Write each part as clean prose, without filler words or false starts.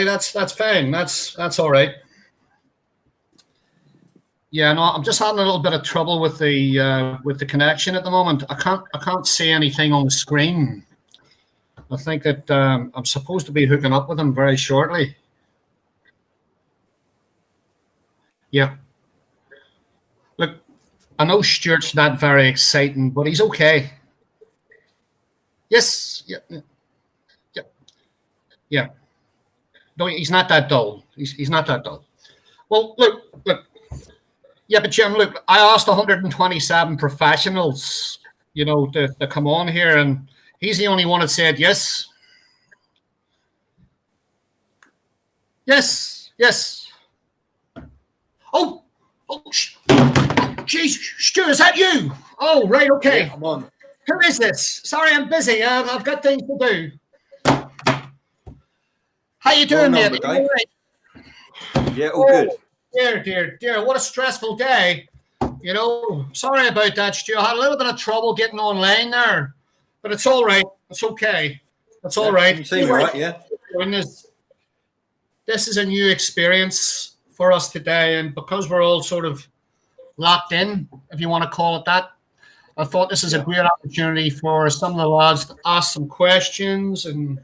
That's fine. That's all right. Yeah, no, I'm just having a little bit of trouble with the connection at the moment. I can't see anything on the screen. I think that I'm supposed to be hooking up with him very shortly. Yeah. Look, I know Stuart's not very exciting, but he's okay. Yes. Yeah. Yeah. Yeah. No, he's not that dull. He's not that dull. Well, look. Yeah, but Jim, look, I asked 127 professionals, to come on here, and he's the only one that said yes. Yes. Oh, geez, Stu, is that you? Oh, right, okay. Yeah, come on. Who is this? Sorry, I'm busy. I've got things to do. How you doing, mate? Yeah, all good. Dear, what a stressful day. Sorry about that, Stu. I had a little bit of trouble getting online there, but it's all right. It's okay. It's all right. You see me, right? Yeah. This is a new experience for us today, and because we're all sort of locked in, if you want to call it that, I thought this is a great opportunity for some of the lads to ask some questions, and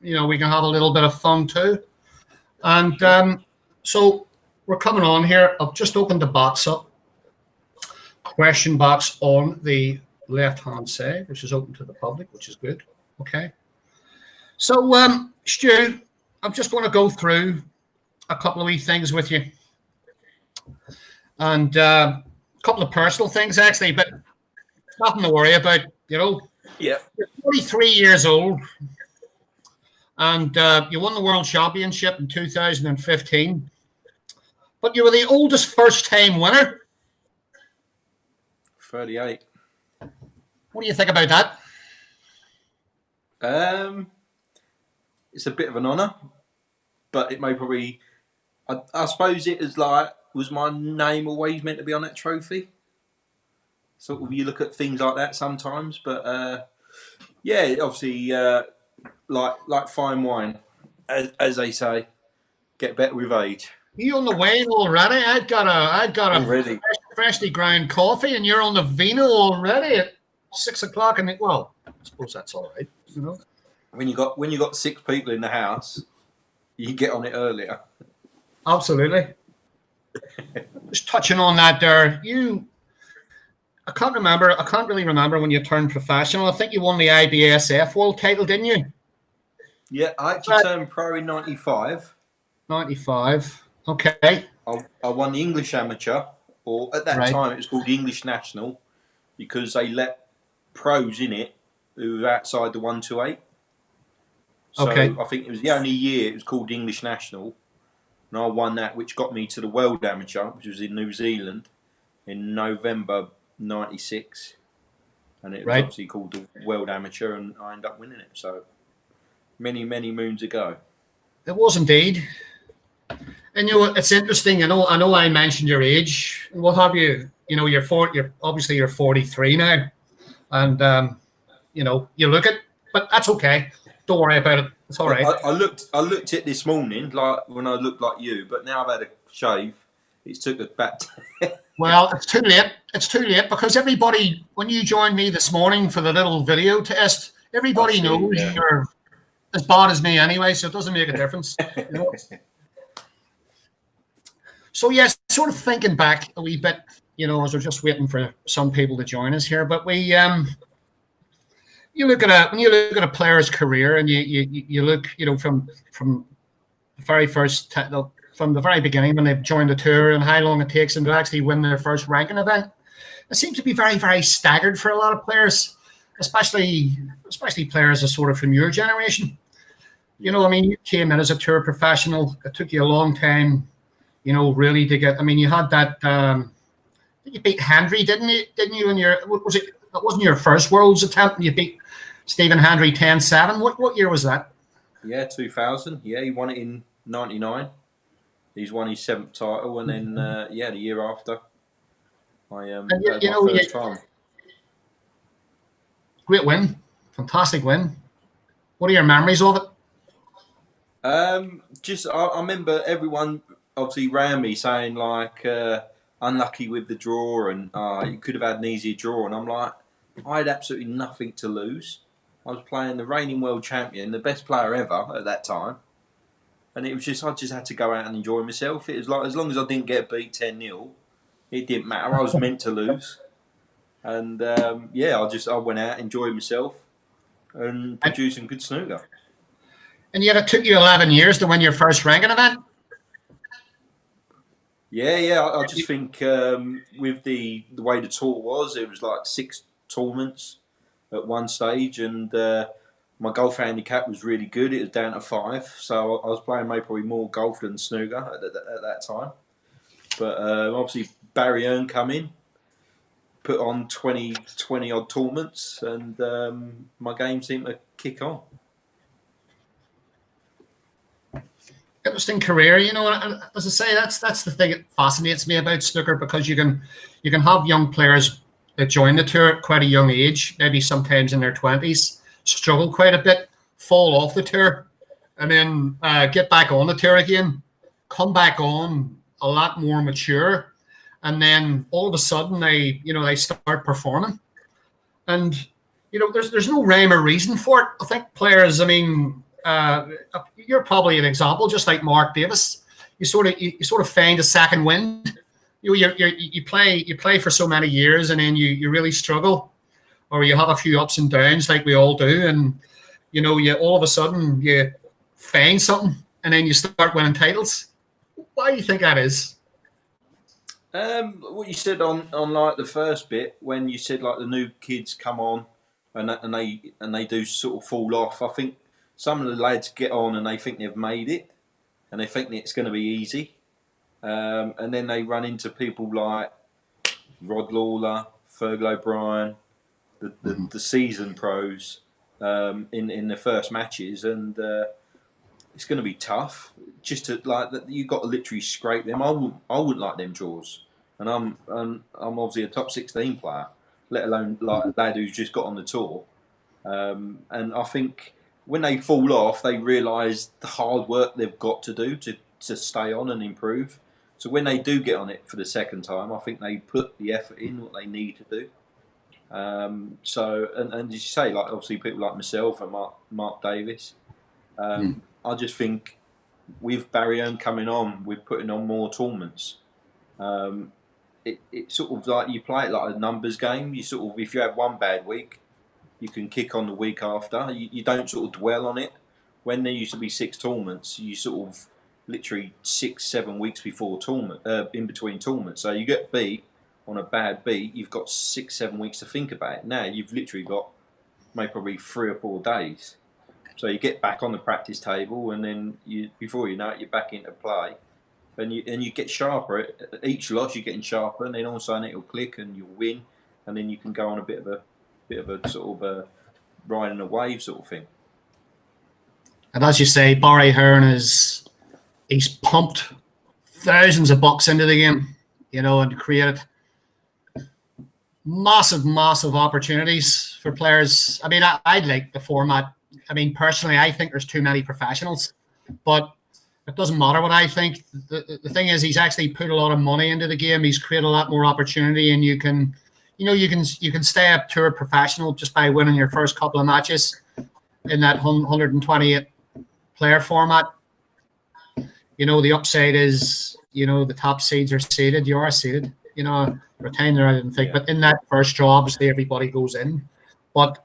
we can have a little bit of fun too. And so we're coming on here. I've just opened the box up, question box on the left-hand side, which is open to the public, which is good. Okay. So, Stu, I'm just going to go through a couple of wee things with you, and a couple of personal things actually, but nothing to worry about. Yeah. You're 43 years old, and you won the World Championship in 2015. But you were the oldest first-time winner. 38. What do you think about that? It's a bit of an honour, but it may probably. I suppose it is was my name always meant to be on that trophy? Sort of, you look at things like that sometimes, but obviously, like fine wine, as they say, get better with age. You on the wine already? I've got a freshly ground coffee, and you're on the vino already at 6 o'clock. And I suppose that's all right. When you got 6 people in the house, you get on it earlier. Absolutely. Just touching on that there, I can't really remember when you turned professional. I think you won the IBSF world title, didn't you? Yeah, I actually turned pro in 95. 95. Okay. I won the English amateur, or at that time it was called the English National, because they let pros in it who were outside the 128. So I think it was the only year it was called the English National, and I won that, which got me to the World Amateur, which was in New Zealand in November 96, and it was obviously called the World Amateur, and I ended up winning it. So many moons ago. It was indeed. And it's interesting. I know I mentioned your age and what have you. You're 43 now, and you look at, but that's okay. Don't worry about it. It's all right. I looked at it this morning, like when I looked like you, but now I've had a shave. It's took us back. Well, it's too late. It's too late because everybody, when you joined me this morning for the little video test, everybody knows you're as bad as me anyway, so it doesn't make a difference. So yes, sort of thinking back a wee bit, as we're just waiting for some people to join us here, but we when you look at a player's career, and you look, from the very first, from the very beginning when they've joined the tour, and how long it takes them to actually win their first ranking event, it seems to be very, very staggered for a lot of players, especially players that sort of from your generation. You came in as a tour professional. It took you a long time, really to get. You had that. You beat Hendry, didn't you? In your, that wasn't your first Worlds attempt. You beat Stephen Hendry 10-7. What year was that? Yeah, 2000. Yeah, he won it in 99. He's won his 7th title, and then the year after, I had my first time. Great win, fantastic win. What are your memories of it? I remember everyone obviously around me saying like unlucky with the draw and you could have had an easier draw, and I'm like, I had absolutely nothing to lose. I was playing the reigning world champion, the best player ever at that time, and it was just I just had to go out and enjoy myself. It was like as long as I didn't get beat 10-0, it didn't matter. I was meant to lose, and I went out, enjoyed myself, and produced some good snooker. And yet it took you 11 years to win your first ranking event? Yeah. I just think with the way the tour was, it was like 6 tournaments at one stage, and my golf handicap was really good. It was down to 5, so I was playing maybe probably more golf than snooker at that time. But obviously Barry Earn come in, put on 20 odd tournaments, and my game seemed to kick on. Interesting career, and as I say, that's the thing that fascinates me about snooker, because you can have young players that join the tour at quite a young age, maybe sometimes in their 20s, struggle quite a bit, fall off the tour, and then get back on the tour again, come back on a lot more mature, and then all of a sudden they start performing, and there's no rhyme or reason for it. I think players, you're probably an example, just like Mark Davis. You sort of find a second wind. You play for so many years, and then you really struggle, or you have a few ups and downs like we all do, and you all of a sudden you find something, and then you start winning titles. Why do you think that is? What you said on like the first bit, when you said like the new kids come on and they do sort of fall off. I think some of the lads get on and they think they've made it, and they think it's going to be easy, and then they run into people like Rod Lawler, Fergal O'Brien, the seasoned pros in the first matches, and it's going to be tough. Just to you got to literally scrape them. I wouldn't like them draws, and I'm obviously a top 16 player, let alone like a lad who's just got on the tour, and I think when they fall off, they realise the hard work they've got to do to stay on and improve. So when they do get on it for the second time, I think they put the effort in what they need to do. So as you say, like obviously people like myself and Mark Davis, I just think with Barry Earn coming on, we're putting on more tournaments. It's sort of like you play it like a numbers game. You sort of, if you have one bad week, you can kick on the week after. You don't sort of dwell on it. When there used to be 6 tournaments, you sort of literally 6-7 weeks before tournament, in between tournaments. So you get beat on a bad beat, you've got 6-7 weeks to think about it. Now you've literally got maybe probably 3 or 4 days. So you get back on the practice table, and then before you know it, you're back into play, and you get sharper. At each loss, you're getting sharper, and then all of a sudden it'll click, and you'll win, and then you can go on a bit of a sort of a riding a wave sort of thing. And as you say, Barry Hearn he's pumped thousands of bucks into the game, and created massive opportunities for players. I like the format. Personally, I think there's too many professionals, but it doesn't matter what I think. The thing is, he's actually put a lot of money into the game. He's created a lot more opportunity, and you can stay up tour professional just by winning your first couple of matches in that 128 player format. The upside is, the top seeds are seeded. You are seeded. Retain there, I didn't think, but in that first draw, obviously everybody goes in. But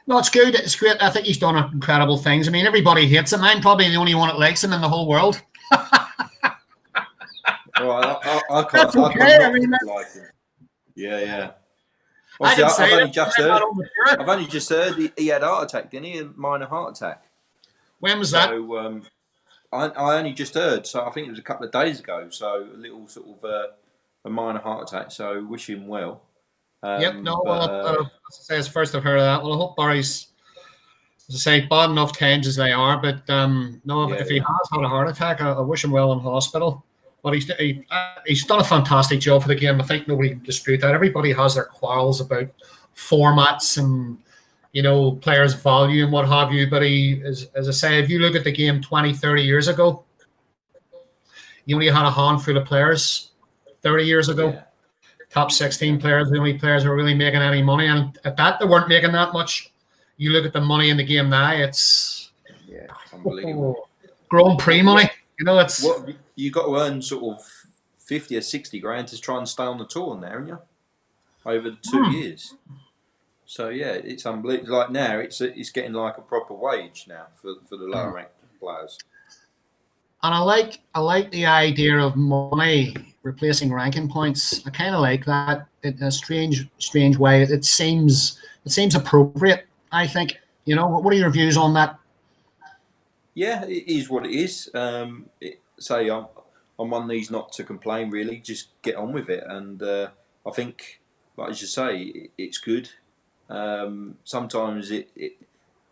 no, it's good. It's great. I think he's done incredible things. Everybody hates him. I'm probably the only one that likes him in the whole world. Well, I can't like him. Yeah. Obviously, I've only just heard he had a heart attack, didn't he? A minor heart attack. When was that? So, I only just heard. So I think it was a couple of days ago. So a little sort of a minor heart attack. So wish him well. Yep. No. As I say, it's first I've heard of that. Well, I hope Barry's, as I say, bad enough times as they are. But if he has had a heart attack, I wish him well in hospital. But he's done a fantastic job for the game. I think nobody can dispute that. Everybody has their quarrels about formats and players' value and what have you. But as I say, if you look at the game 20, 30 years ago, you only had a handful of players 30 years ago. Yeah. Top 16 players, the only players who were really making any money. And at that, they weren't making that much. You look at the money in the game now, it's unbelievable. Grand Prix money. It's what you got to earn sort of 50 or 60 grand to try and stay on the tour now, haven't you? Over the 2 years. So yeah, it's unbelievable. Like now, it's getting like a proper wage now for the lower ranked players. And I like the idea of money replacing ranking points. I kind of like that in a strange way. It seems appropriate. I think. What are your views on that? Yeah, it is what it is. Say I'm one of these not to complain. Really, just get on with it. And I think, like as you say, it's good. Sometimes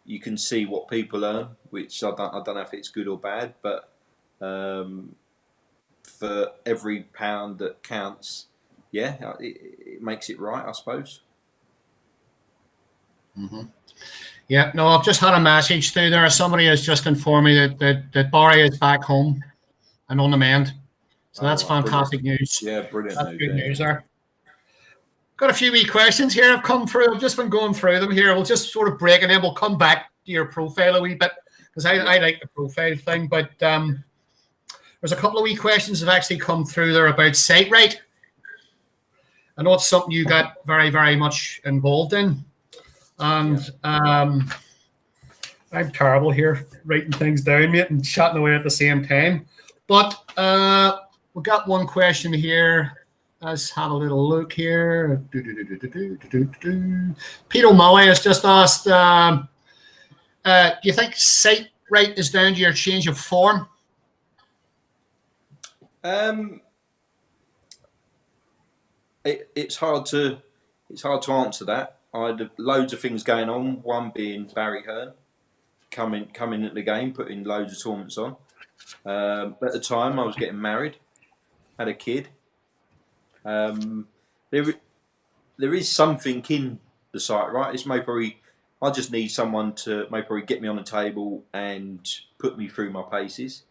you can see what people earn, which I don't know if it's good or bad, but for every pound that counts, it makes it right, I suppose. Mm-hmm. Yeah, no, I've just had a message through there. Somebody has just informed me that Barry is back home and on the mend. So that's fantastic news. Yeah, brilliant that's news. Good news there. Got a few wee questions here I've come through. I've just been going through them here. We'll just sort of break and then we'll come back to your profile a wee bit because I like the profile thing. But there's a couple of wee questions that have actually come through there about sight rate. I know it's something you got very, very much involved in. And I'm terrible here writing things down, mate, and chatting away at the same time. But we've got one question here. Let's have a little look here. Pete O'Malley has just asked, do you think sight rate is down to your change of form? It's hard to answer that. I had loads of things going on. One being Barry Hearn coming into the game, putting loads of tournaments on. At the time, I was getting married, had a kid. There is something in the site, right? It's maybe I just need someone to maybe get me on the table and put me through my paces.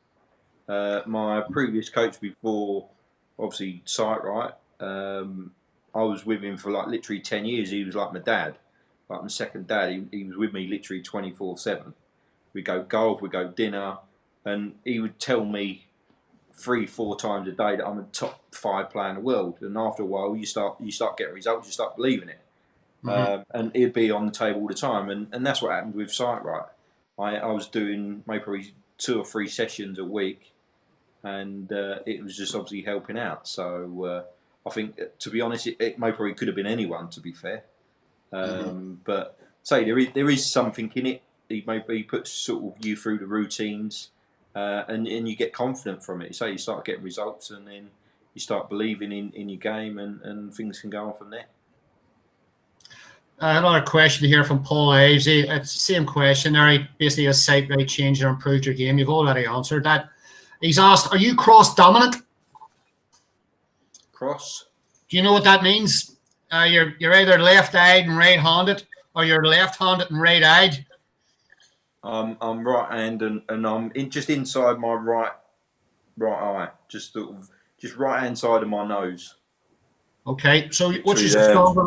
My previous coach before, obviously, Sight Right, I was with him for like literally 10 years. He was like my dad, like my second dad. He was with me literally 24/7. We go golf, we go dinner, and he would tell me 3-4 times a day that I'm a top 5 player in the world. And after a while, you start getting results, you start believing it. Mm-hmm. And he'd be on the table all the time. And that's what happened with Sight Right. I was doing maybe 2 or 3 sessions a week, and it was just obviously helping out. So I think, to be honest, it maybe could have been anyone, to be fair. But say there is something in it. He puts sort of you through the routines, and you get confident from it. So you start getting results, and then you start believing in your game, and things can go on from there. Another question here from Paul Ives. It's the same question there. He basically has sight rate changed or improved your game. You've already answered that. He's asked, are you cross dominant? Cross? Do you know what that means? You're either left-eyed and right-handed, or you're left-handed and right-eyed. I'm right-handed, and I'm just inside my right eye, just right-hand side of my nose. Okay, so which is stronger?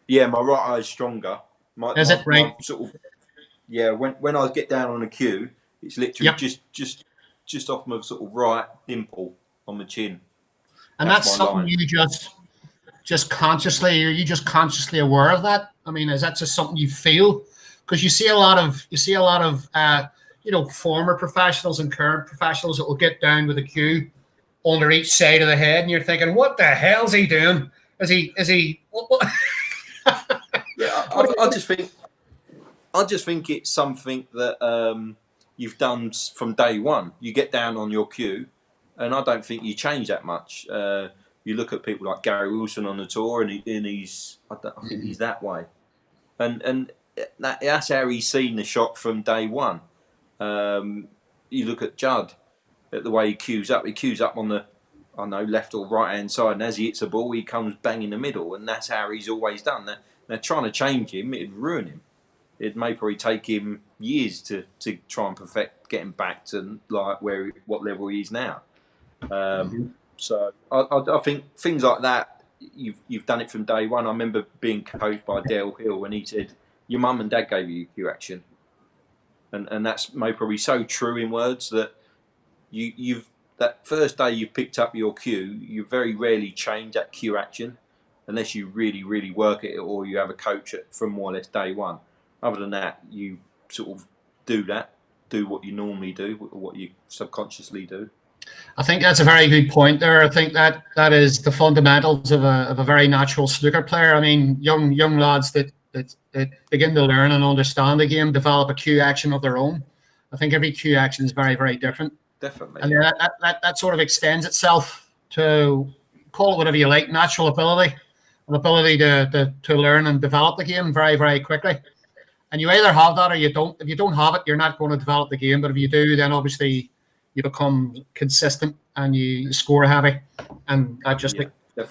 Yeah, my right eye is stronger. Is it right? Yeah, when I get down on a cue, it's literally just off my sort of right dimple on the chin. And that's something line. You just consciously, are you just consciously aware of that? I mean, is that just something you feel? Because you see a lot of former professionals and current professionals that will get down with a cue under each side of the head, and you're thinking, what the hell's he doing? Is he? What? Yeah, I just think it's something that you've done from day one. You get down on your cue, and I don't think you change that much. You look at people like Gary Wilson on the tour, and he's I think he's that way, and that's how he's seen the shot from day one. You look at Judd, at the way he cues up. He cues up on the left or right hand side, and as he hits a ball, he comes bang in the middle, and that's how he's always done that. Now, trying to change him, it'd ruin him. It may probably take him years to try and perfect getting back to like what level he is now. So I think things like that, you've done it from day one. I remember being coached by Dale Hill, and he said, "Your mum and dad gave you cue action," and that's maybe probably so true in words that you've that first day you picked up your cue, you very rarely change that cue action unless you really, really work at it or you have a coach from more or less day one. Other than that, you sort of do what you normally do, what you subconsciously do. I think that's a very good point there. I think that is the fundamentals of a very natural snooker player. I mean, young lads that begin to learn and understand the game develop a cue action of their own. I think every cue action is very, very different. Definitely. And that sort of extends itself to, call it whatever you like, natural ability, an ability to learn and develop the game very, very quickly. And you either have that or you don't. If you don't have it, you're not going to develop the game. But if you do, then obviously you become consistent and you score heavy. And that just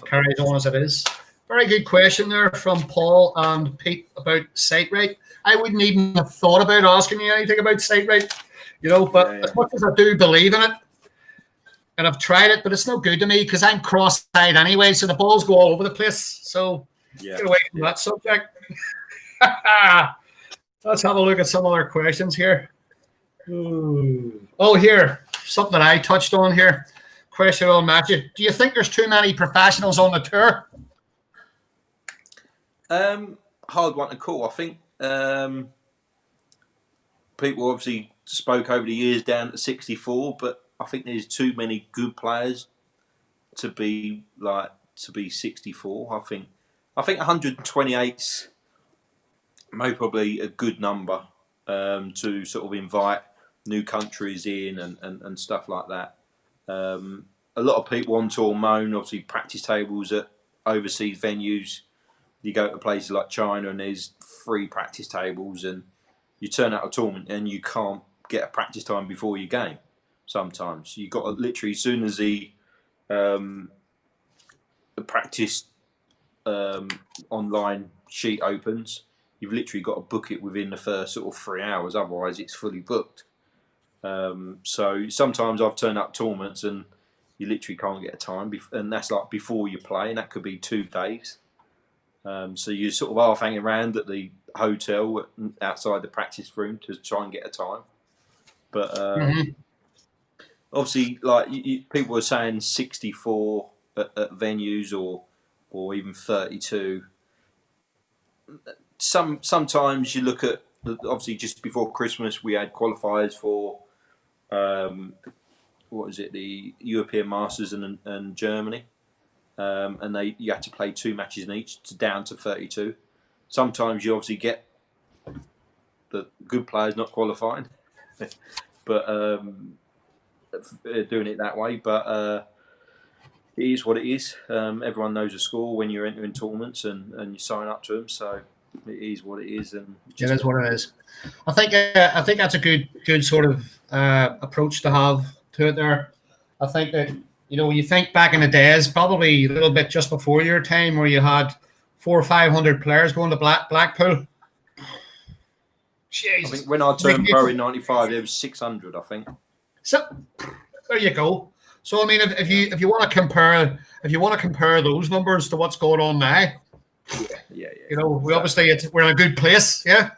carries on as it is. Very good question there from Paul and Pete about sight rate. I wouldn't even have thought about asking you anything about sight rate, but as much as I do believe in it, and I've tried it, but it's no good to me because I'm cross-eyed anyway, so the balls go all over the place. So get away from that subject. Let's have a look at some other questions here. Ooh. Oh, here, something that I touched on here. Question on Matthew. Do you think there's too many professionals on the tour? Hard one to call. I think people obviously spoke over the years down to 64, but I think there's too many good players to be 64. I think 128's probably a good number to sort of invite new countries in and stuff like that. A lot of people on tour moan, obviously, practice tables at overseas venues. You go to places like China and there's free practice tables, and you turn out a tournament and you can't get a practice time before your game. Sometimes you got to literally, as soon as the practice online sheet opens, you've literally got to book it within the first sort of 3 hours. Otherwise, it's fully booked. So sometimes I've turned up tournaments and you literally can't get a time, and that's like before you play, and that could be 2 days. So you're sort of half hanging around at the hotel outside the practice room to try and get a time. But obviously, like people are saying 64 at venues or even 32. Sometimes you look at, obviously just before Christmas we had qualifiers for the European Masters and Germany, and you had to play 2 matches in each down to 32. Sometimes you obviously get the good players not qualifying, but doing it that way. But it is what it is. Everyone knows a score when you're entering tournaments and you sign up to them. So it is what it is, and it is what it is. I think that's a good sort of approach to have to it there. I think that when you think back in the days, probably a little bit just before your time, where you had 400 or 500 players going to Blackpool. Jesus. I think when I turned pro in '95, there was 600. I think. So there you go. So I mean, if you want to compare those numbers to what's going on now, yeah. We obviously we're in a good place, yeah.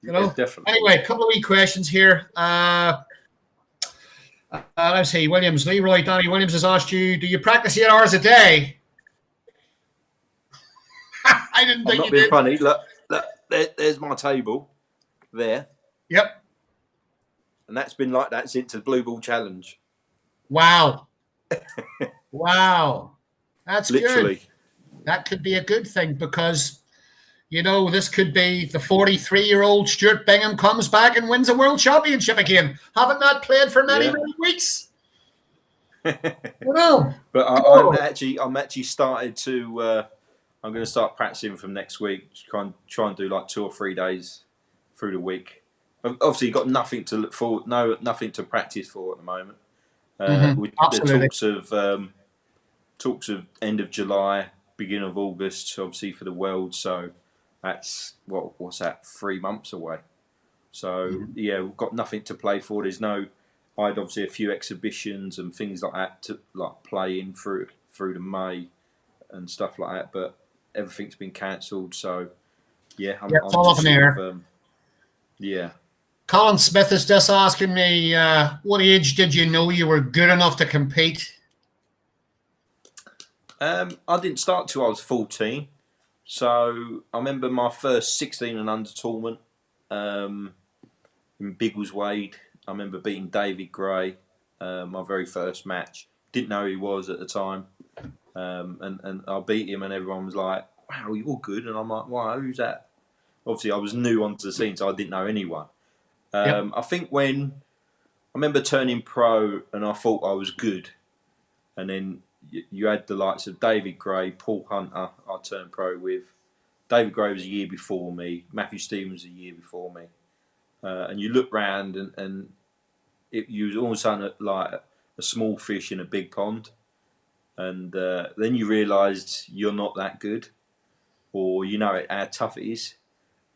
Yeah, definitely. Anyway, a couple of wee questions here. Let's see, Williams, Leroy, Danny Williams has asked you, do you practice 8 hours a day? I didn't think you did. I'm not being funny. Look, there's my table there. Yep. And that's been like that since the Blue Ball Challenge. Wow. Wow. That's literally good. That could be a good thing because, this could be the 43-year-old Stuart Bingham comes back and wins a world championship again. Haven't not played for many weeks. But I'm actually started to. I'm going to start practicing from next week. Try and do like 2 or 3 days through the week. Obviously, you've got nothing to look forward, nothing to practice for at the moment. With the talks of end of July, beginning of August, obviously for the World. So That's what's that? 3 months away. So Mhm. yeah, we've got nothing to play for. There's no. I had obviously a few exhibitions and things like that to like play in through to May and stuff like that, but everything's been cancelled. So yeah, Yeah, it's I'm all up just in the sort air. of yeah. Colin Smith is just asking me, what age did you know you were good enough to compete? I didn't start till I was 14. So I remember my first 16 and under tournament in Biggleswade. I remember beating David Gray, my very first match. Didn't know who he was at the time, and I beat him, and everyone was like, "Wow, you're good," and I'm like, "Wow, who's that?" Obviously, I was new onto the scene, so I didn't know anyone. Yep. I think when I remember turning pro, and I thought I was good, and then you had the likes of David Gray, Paul Hunter. I turned pro with. David Gray was a year before me. Matthew Stevens was a year before me. And you look round and you was all of a sudden like a small fish in a big pond. And then you realised you're not that good, or you know how tough it is.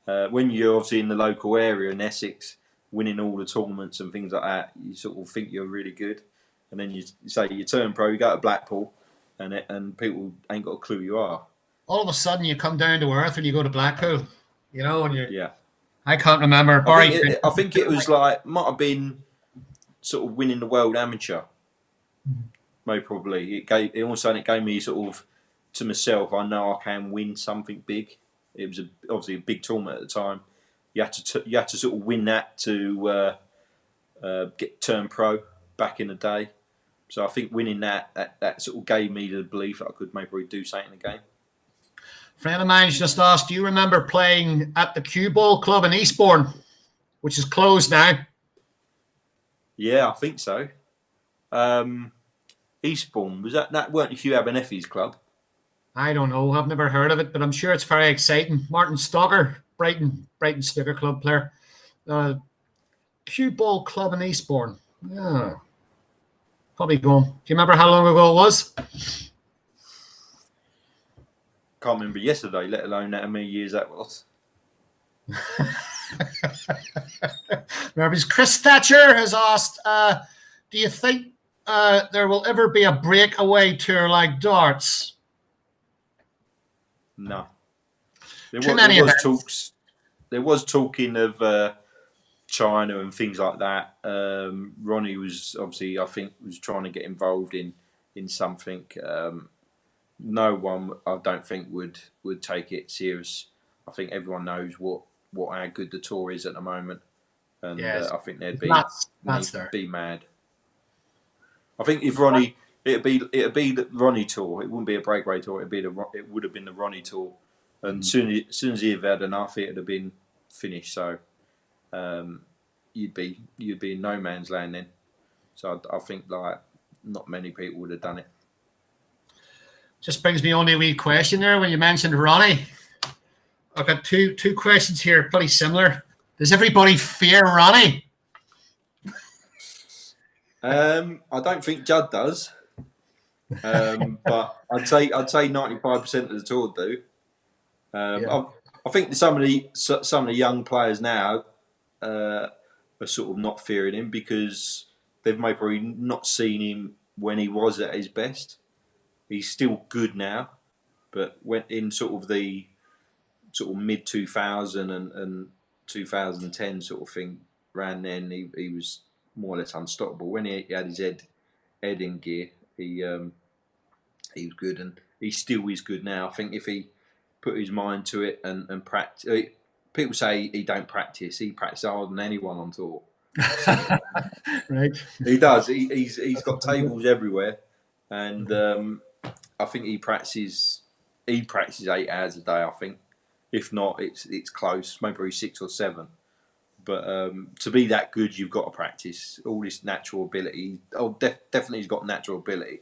When you're obviously in the local area in Essex, winning all the tournaments and things like that, you sort of think you're really good. And then you say you turn pro, you go to Blackpool, and people ain't got a clue who you are. All of a sudden, you come down to earth and you go to Blackpool, and Yeah. I can't remember. Barry. I think it was like might have been sort of winning the world amateur. Most probably it all of a sudden it gave me sort of to myself. I know I can win something big. It was obviously a big tournament at the time. You had to sort of win that to get turned pro back in the day. So I think winning that sort of gave me the belief that I could maybe do something in the game. Friend of mine's just asked, do you remember playing at the Cue Ball Club in Eastbourne, which is closed now? Yeah, I think so. Eastbourne was that weren't Hugh Abernethy's club? I don't know. I've never heard of it, but I'm sure it's very exciting. Martin Stocker, Brighton Snooker Club player. Uh, Cue Ball Club in Eastbourne. Yeah, probably going. Do you remember how long ago it was? Can't remember yesterday, let alone how many years that was. Remember, Chris Thatcher has asked, do you think there will ever be a breakaway tour like darts? No, Too many events. talks. There was talking of China and things like that. Ronnie was obviously, I think, was trying to get involved in something. No one, I don't think, would take it serious. I think everyone knows what how good the tour is at the moment, and Yes, I think they'd that's there. be mad. I think if Ronnie, it'd be the Ronnie tour. It wouldn't be a breakaway tour. It would have been the Ronnie tour, and soon as he had enough, it'd have been finished. So you'd be in no man's land then. So I think like not many people would have done it. Just brings me on to a wee question there when you mentioned Ronnie. I've got two questions here, pretty similar. Does everybody fear Ronnie? I don't think Judd does, but I'd say 95% of the tour do. I think some of the young players now are sort of not fearing him because they've maybe not seen him when he was at his best. He's still good now, but when in sort of the sort of mid 2000 and 2010 sort of thing, ran then he was more or less unstoppable. When he had his head in gear, he was good, and he still is good now. I think if he put his mind to it and practice, people say he don't practice. He practices harder than anyone on tour. Right. He does. He's got tables everywhere, and I think he practices 8 hours a day. I think, if not, it's close, maybe 6 or 7. But to be that good, you've got to practice all this natural ability. Definitely he's got natural ability,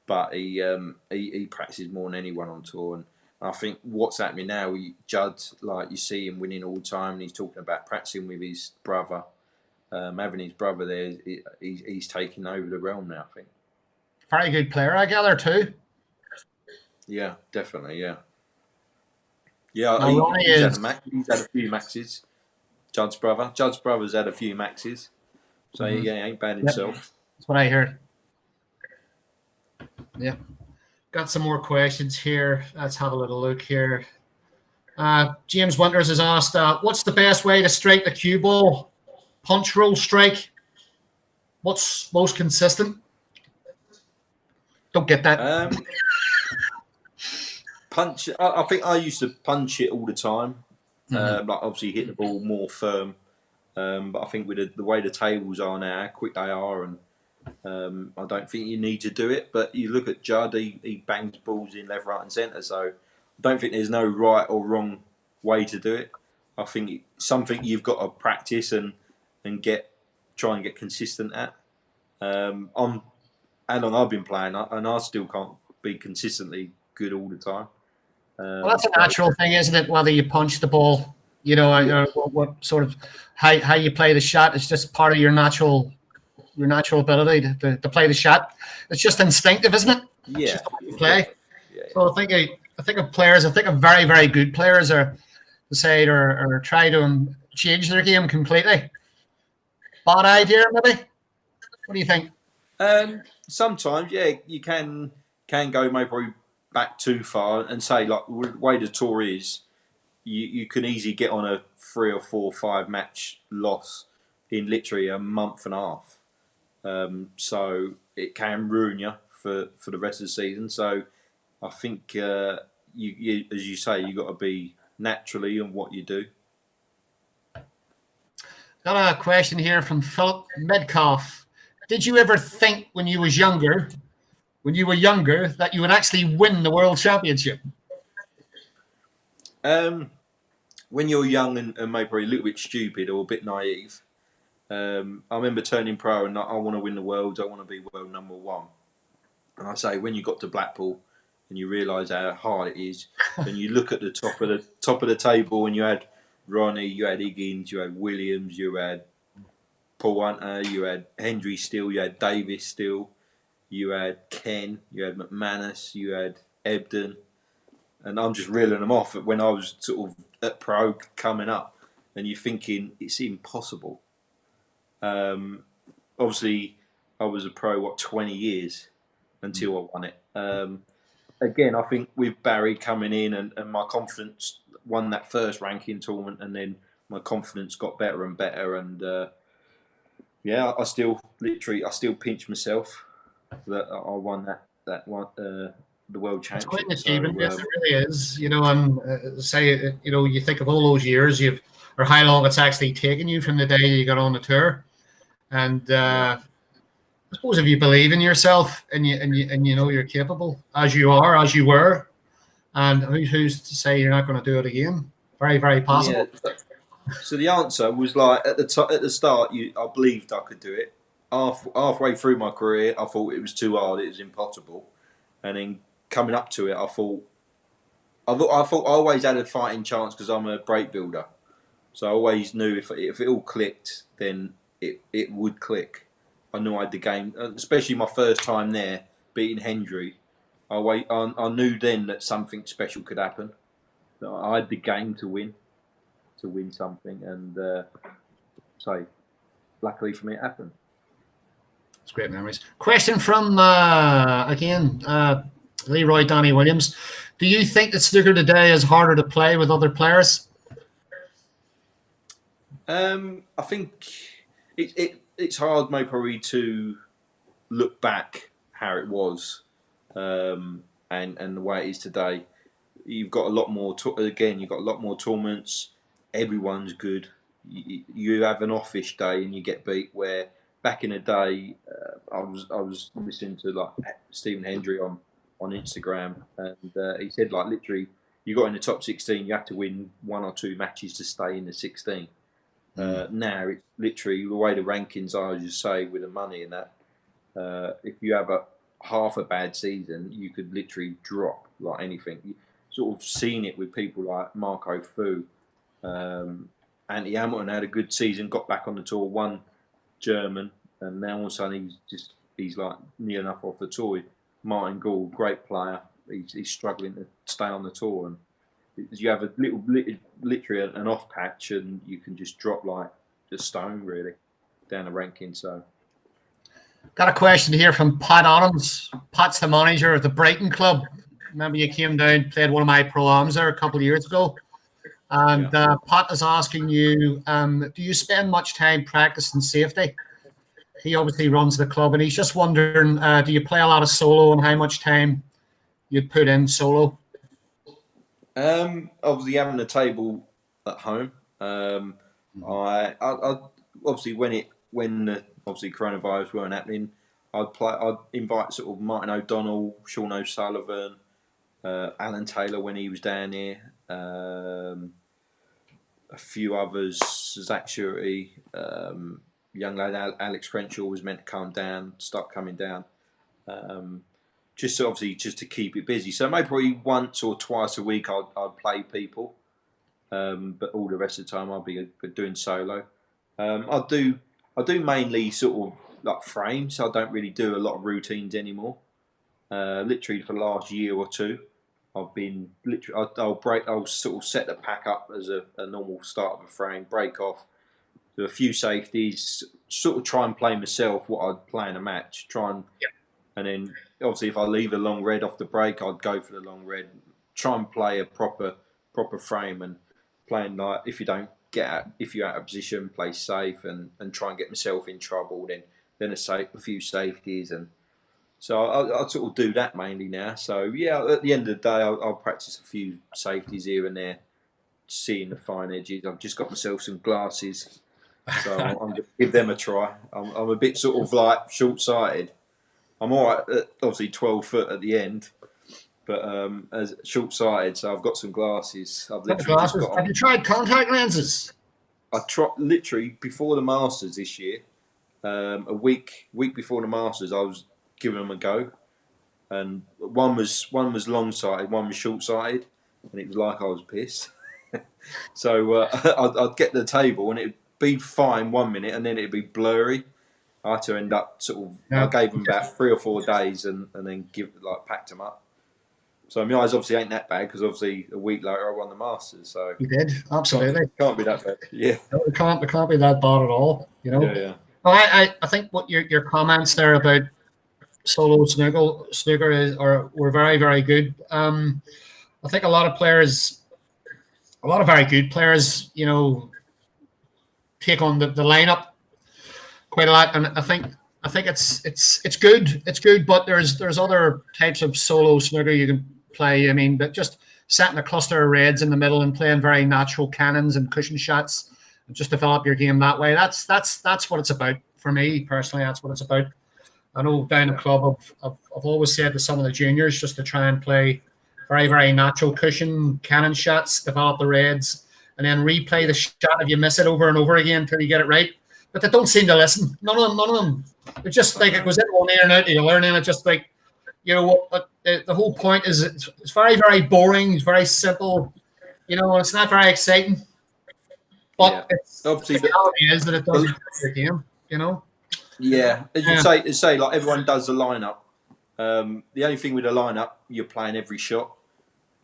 but he practices more than anyone on tour. And I think what's happening now, Judd, like you see him winning all the time, and he's talking about practicing with his brother. Having his brother there, he's taking over the realm now, I think. Very good player, I gather, too. Yeah, definitely, yeah. Yeah, Now, Ronnie he's is. he's had a few maxes. Judd's brother. Judd's brother's had a few maxes. So, yeah, he ain't bad himself. That's what I heard. Yeah. Got some more questions here. Let's have a little look here. James Winters has asked, what's the best way to strike the cue ball? Punch, roll, strike. What's most consistent? Don't get that. Punch. I think I used to punch it all the time. Like obviously hit the ball more firm. But I think with the way the tables are now, how quick they are, and I don't think you need to do it. But you look at Judd, he bangs balls in left, right, and centre. So I don't think there's no right or wrong way to do it. I think it's something you've got to practice and try and get consistent at. On how long I've been playing, and I still can't be consistently good all the time. Well, that's a natural thing, isn't it? Whether you punch the ball, what sort of how you play the shot is just part of your natural ability to play the shot. It's just instinctive, isn't it? Yeah. It's just the way you play. Yeah. So I think of players. I think of very, very good players are decide or try to change their game completely. Bad idea, maybe. What do you think? Sometimes, yeah, you can go maybe back too far and say like the way the tour is, you can easily get on a 3 or 4 or 5 match loss in literally a month and a half. So it can ruin you for the rest of the season. So I think you as you say, you got to be naturally in what you do. Got a question here from Philip Medcoff. Did you ever think when you were younger, that you would actually win the World Championship? When you're young and maybe a little bit stupid or a bit naive, I remember turning pro and I want to win the world. I want to be world number 1. And I say when you got to Blackpool and you realise how hard it is, and you look at the top of the table and you had Ronnie, you had Higgins, you had Williams, you had Paul Hunter, you had Hendry still, you had Davis still, you had Ken, you had McManus, you had Ebden, and I'm just reeling them off when I was sort of at pro coming up, and you're thinking it's impossible. Obviously, I was a pro 20 years until I won it. Again, I think with Barry coming in and my confidence won that first ranking tournament, and then my confidence got better and better, and I still pinch myself that I won that one the world championship. It's quite an achievement. Yes, it really is. You think of all those years or how long it's actually taken you from the day you got on the tour, and I suppose if you believe in yourself and you know you're capable as you were, and who's to say you're not going to do it again? Very, very possible. Yeah. So the answer was like at the start, I believed I could do it. Halfway through my career, I thought it was too hard, it was impossible, and then coming up to it, I thought I always had a fighting chance because I'm a break builder. So I always knew if it all clicked, then it would click. I knew I had the game, especially my first time there, beating Hendry. I knew then that something special could happen. So I had the game to win something, and so luckily for me, it happened. It's great memories. Question from Leroy Danny Williams. Do you think that snooker today is harder to play with other players? I think it's hard, maybe probably to look back how it was, and the way it is today. You've got a lot more. You've got a lot more tournaments. Everyone's good. You have an offish day and you get beat. Where back in the day, I was listening to like Stephen Hendry on Instagram, and he said like literally, you got in the top 16, you have to win 1 or 2 matches to stay in the 16. Now it's literally the way the rankings are, as you say, with the money and that. If you have half a bad season, you could literally drop like anything. You sort of seen it with people like Marco Fu. Andy Hamilton had a good season, got back on the tour, won German, and now all of a sudden he's like near enough off the tour. Martin Gould, great player, he's struggling to stay on the tour, and You have a literally an off patch, and you can just drop like a stone really down the ranking. So, got a question here from Pat Adams. Pat's the manager of the Brighton club. Remember, you came down, played one of my pro-ams there a couple of years ago. And Pat is asking you, do you spend much time practicing safety? He obviously runs the club, and he's just wondering, do you play a lot of solo, and how much time you'd put in solo? Obviously having a table at home. I obviously when obviously coronavirus weren't happening, I'd invite sort of Martin O'Donnell, Sean O'Sullivan, Alan Taylor when he was down here, a few others, Zach Shurty, young lad Alex Crenshaw was meant to start coming down. Just to keep it busy. So maybe probably once or twice a week I'd play people, but all the rest of the time I'll be doing solo. I do mainly sort of like frames. I don't really do a lot of routines anymore. Literally for the last year or two, I've been I'll sort of set the pack up as a normal start of a frame, break off, do a few safeties, sort of try and play myself what I'd play in a match. And then obviously if I leave a long red off the break, I'd go for the long red. Try and play a proper frame, and playing like if you're out of position, play safe and try and get myself in trouble. Then a few safeties, and so I sort of do that mainly now. So yeah, at the end of the day, I'll practice a few safeties here and there, seeing the fine edges. I've just got myself some glasses, so I'm going to give them a try. I'm a bit sort of like short-sighted. I'm all right, obviously 12 foot at the end, but as short-sighted, so I've got some glasses. Have you tried contact lenses? I tried literally before the Masters this year. A week before the Masters, I was giving them a go, and one was long-sighted, one was short-sighted, and it was like I was pissed. So I'd get the table, and it'd be fine 1 minute, and then it'd be blurry. I had to end up I gave them about 3 or 4 days, and then packed them up. So my eyes obviously ain't that bad, because obviously a week later I won the Masters. So you did, absolutely. Can't be that bad. Yeah, no, it can't be that bad at all. You know. Yeah. Well, I think what your comments there about solo snooker were very, very good. I think a lot of very good players, you know, take on the lineup quite a lot, and I think it's good, but there's other types of solo snooker you can play. I mean, but just setting a cluster of reds in the middle and playing very natural cannons and cushion shots, and just develop your game that way. That's what it's about for me personally. That's what it's about. I know down the club, I've always said to some of the juniors just to try and play very, very natural cushion cannon shots, develop the reds, and then replay the shot if you miss it over and over again until you get it right. But they don't seem to listen. None of them. It's just like it goes in one ear and out the other, and it's just like, you know, the whole point is it's very, very boring. It's very simple. You know, it's not very exciting. But the reality is that it doesn't affect your game, you know? Yeah. As you say, like everyone does the lineup. The only thing with the lineup, you're playing every shot.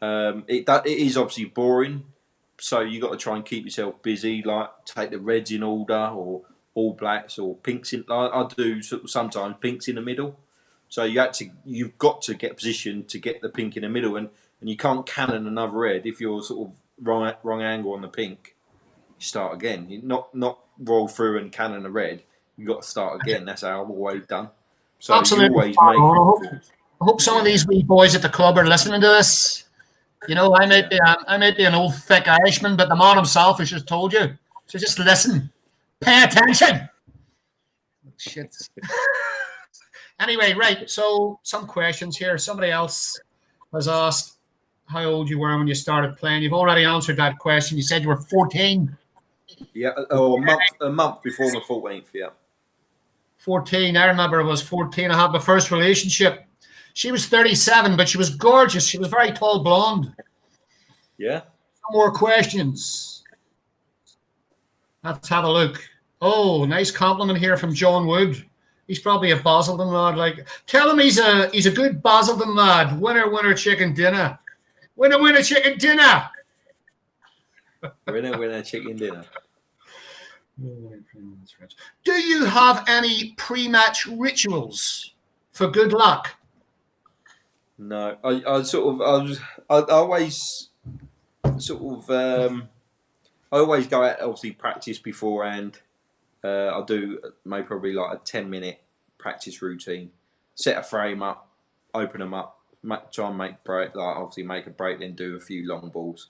It is obviously boring. So you got to try and keep yourself busy, like take the reds in order, or all blacks, or pinks in. I do sometimes pinks in the middle. So you've got to get positioned to get the pink in the middle, and you can't cannon another red if you're sort of wrong angle on the pink. You start again. You not roll through and cannon a red. You got to start again. That's how I've always done. So absolutely. I hope some of these wee boys at the club are listening to this. You know, I might be an old thick Irishman, but the man himself has just told you. So just listen. Pay attention. Shit. Anyway, right. So some questions here. Somebody else has asked how old you were when you started playing. You've already answered that question. You said you were 14. Yeah, a month before my 14th, yeah. 14. I remember I was 14. I had my first relationship. She was 37, but she was gorgeous. She was very tall, blonde. Yeah. Some more questions. Let's have a look. Oh, nice compliment here from John Wood. He's probably a Basildon lad. Like, tell him he's a good Basildon lad. Winner, chicken dinner. Winner, chicken dinner. Winner, chicken dinner. Do you have any pre-match rituals for good luck? No, I always I always go out, obviously practice beforehand. I do maybe probably like a 10-minute practice routine. Set a frame up, open them up, try and make break. Like obviously make a break, then do a few long balls.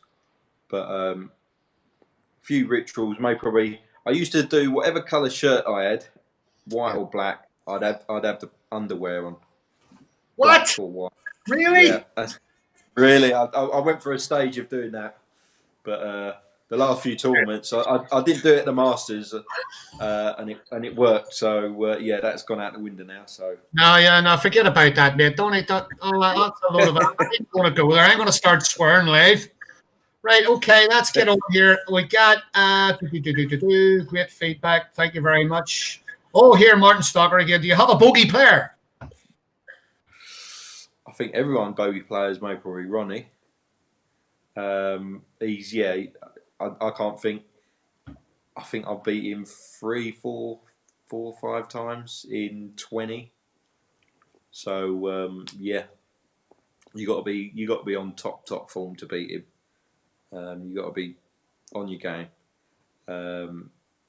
But few rituals. Maybe probably I used to do whatever colour shirt I had, white or black. I'd have the underwear on. What? Black or white. Really? Yeah, really. I went for a stage of doing that, but the last few tournaments I didn't do it at the Masters, and it worked. So yeah, that's gone out the window now. So No, forget about that, mate. Don't eat that. Oh, that's a load of. I ain't going to go there. I'm going to start swearing live. Right, okay, let's get over here. We got great feedback. Thank you very much. Oh, here, Martin Stalker again. Do you have a bogey player? I think everyone bogey players, maybe probably Ronnie. I can't think. I think I've beat him 4 or 5 times in 20. So yeah, you got to be on top form to beat him. You got to be on your game.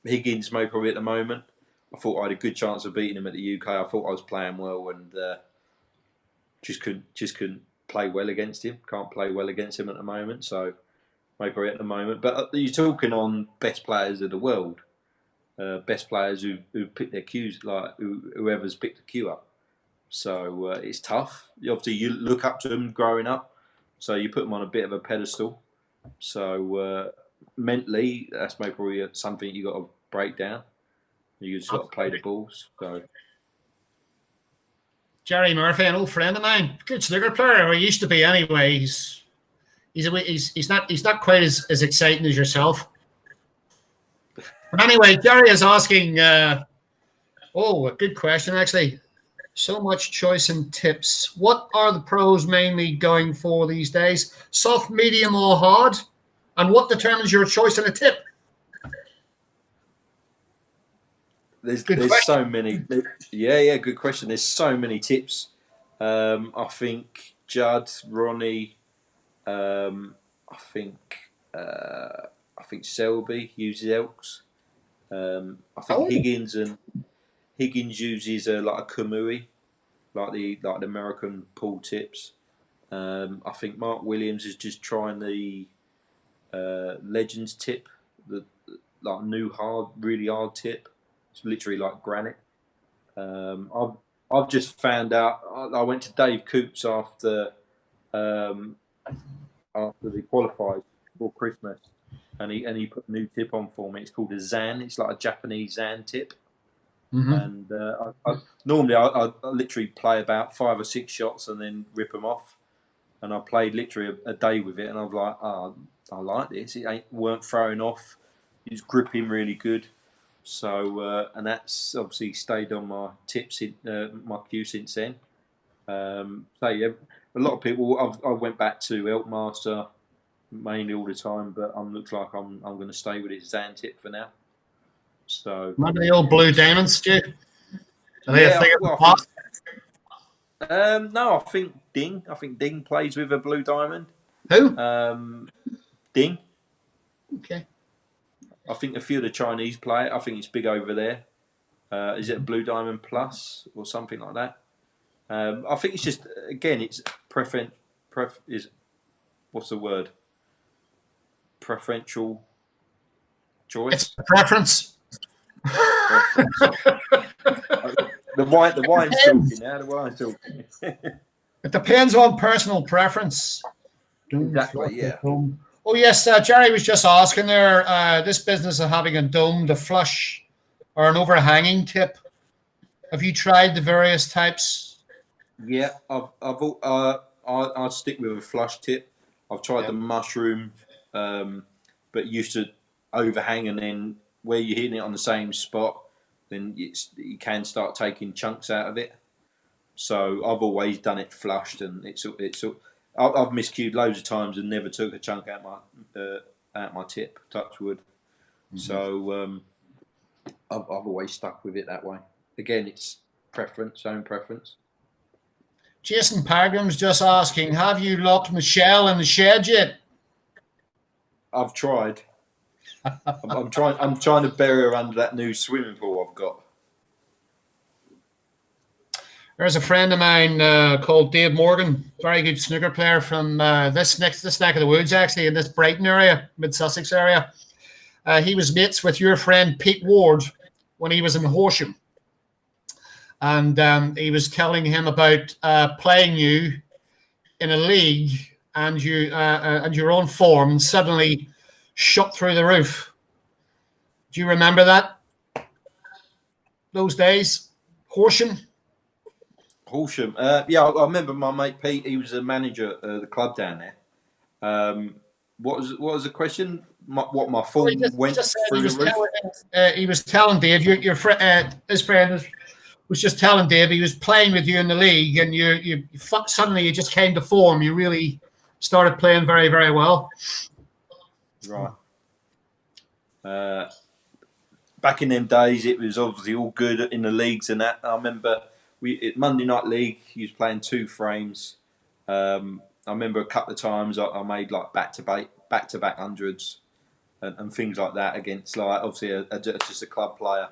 Higgins may probably at the moment. I thought I had a good chance of beating him at the UK. I thought I was playing well and just couldn't play well against him. Can't play well against him at the moment. So maybe at the moment. But you're talking on best players of the world. Best players who've picked their cues, like whoever's picked a cue up. So it's tough. Obviously, you look up to them growing up, so you put them on a bit of a pedestal. So mentally, that's maybe probably something you got to break down. You just got to play the balls. So Jerry Murphy, an old friend of mine, good snooker player. Or he used to be anyway. He's not quite as exciting as yourself. But anyway, Jerry is asking. A good question actually. So much choice and tips. What are the pros mainly going for these days? Soft, medium, or hard? And what determines your choice and a tip? There's so many. Yeah, good question. There's so many tips. I think Judd, Ronnie, I think Selby uses Elks. I think Higgins uses like a Kamui, like the American pool tips. I think Mark Williams is just trying the Legends tip, the like new really hard tip. It's literally like granite. I've just found out. I went to Dave Coops after they qualified for Christmas, and he put a new tip on for me. It's called a Zan. It's like a Japanese Zan tip. Mm-hmm. And normally I literally play about 5 or 6 shots and then rip them off. And I played literally a day with it, and I was like, I like this. It weren't throwing off. It's gripping really good. So and that's obviously stayed on my tips my cue since then. So yeah, a lot of people. I went back to Elkmaster mainly all the time, but looks like I'm going to stay with his Zan tip for now. So remember the old blue diamonds, Stu? No, I think Ding. I think Ding plays with a blue diamond. Who? Ding. Okay. I think a few of the Chinese play it. I think it's big over there. Is it a Blue Diamond Plus or something like that? I think it's just it's what's the word? Preferential choice. It's a preference. The wine's talking now. The wine's talking. It depends on personal preference. Exactly. Yeah. Oh yes, Jerry was just asking there. This business of having a domed, a flush, or an overhanging tip. Have you tried the various types? Yeah, I'll stick with a flush tip. I've tried the mushroom, but used to overhang, and then where you're hitting it on the same spot, then you can start taking chunks out of it. So I've always done it flushed, and I've miscued loads of times and never took a chunk out out my tip, touch wood. Mm-hmm. So I've always stuck with it that way. Again, it's preference, own preference. Jason Pagram's just asking, have you locked Michelle in the shed yet? I've tried. I'm trying to bury her under that new swimming pool I've got. There's a friend of mine called Dave Morgan, very good snooker player from this neck of the woods, actually, in this Brighton area, mid-Sussex area. He was mates with your friend Pete Ward when he was in Horsham. And he was telling him about playing you in a league and your own form suddenly shot through the roof. Do you remember that? Those days? Horsham? Horsham. Yeah, I remember my mate Pete. He was a manager at the club down there. What was the question? What my form went through the roof? He was telling Dave, your friend, his friend was just telling Dave he was playing with you in the league, and you suddenly you just came to form. You really started playing very, very well. Right. Back in them days, it was obviously all good in the leagues and that. I remember at Monday Night League, he was playing 2 frames. I remember a couple of times I made like back-to-back hundreds and things like that against like obviously just a club player.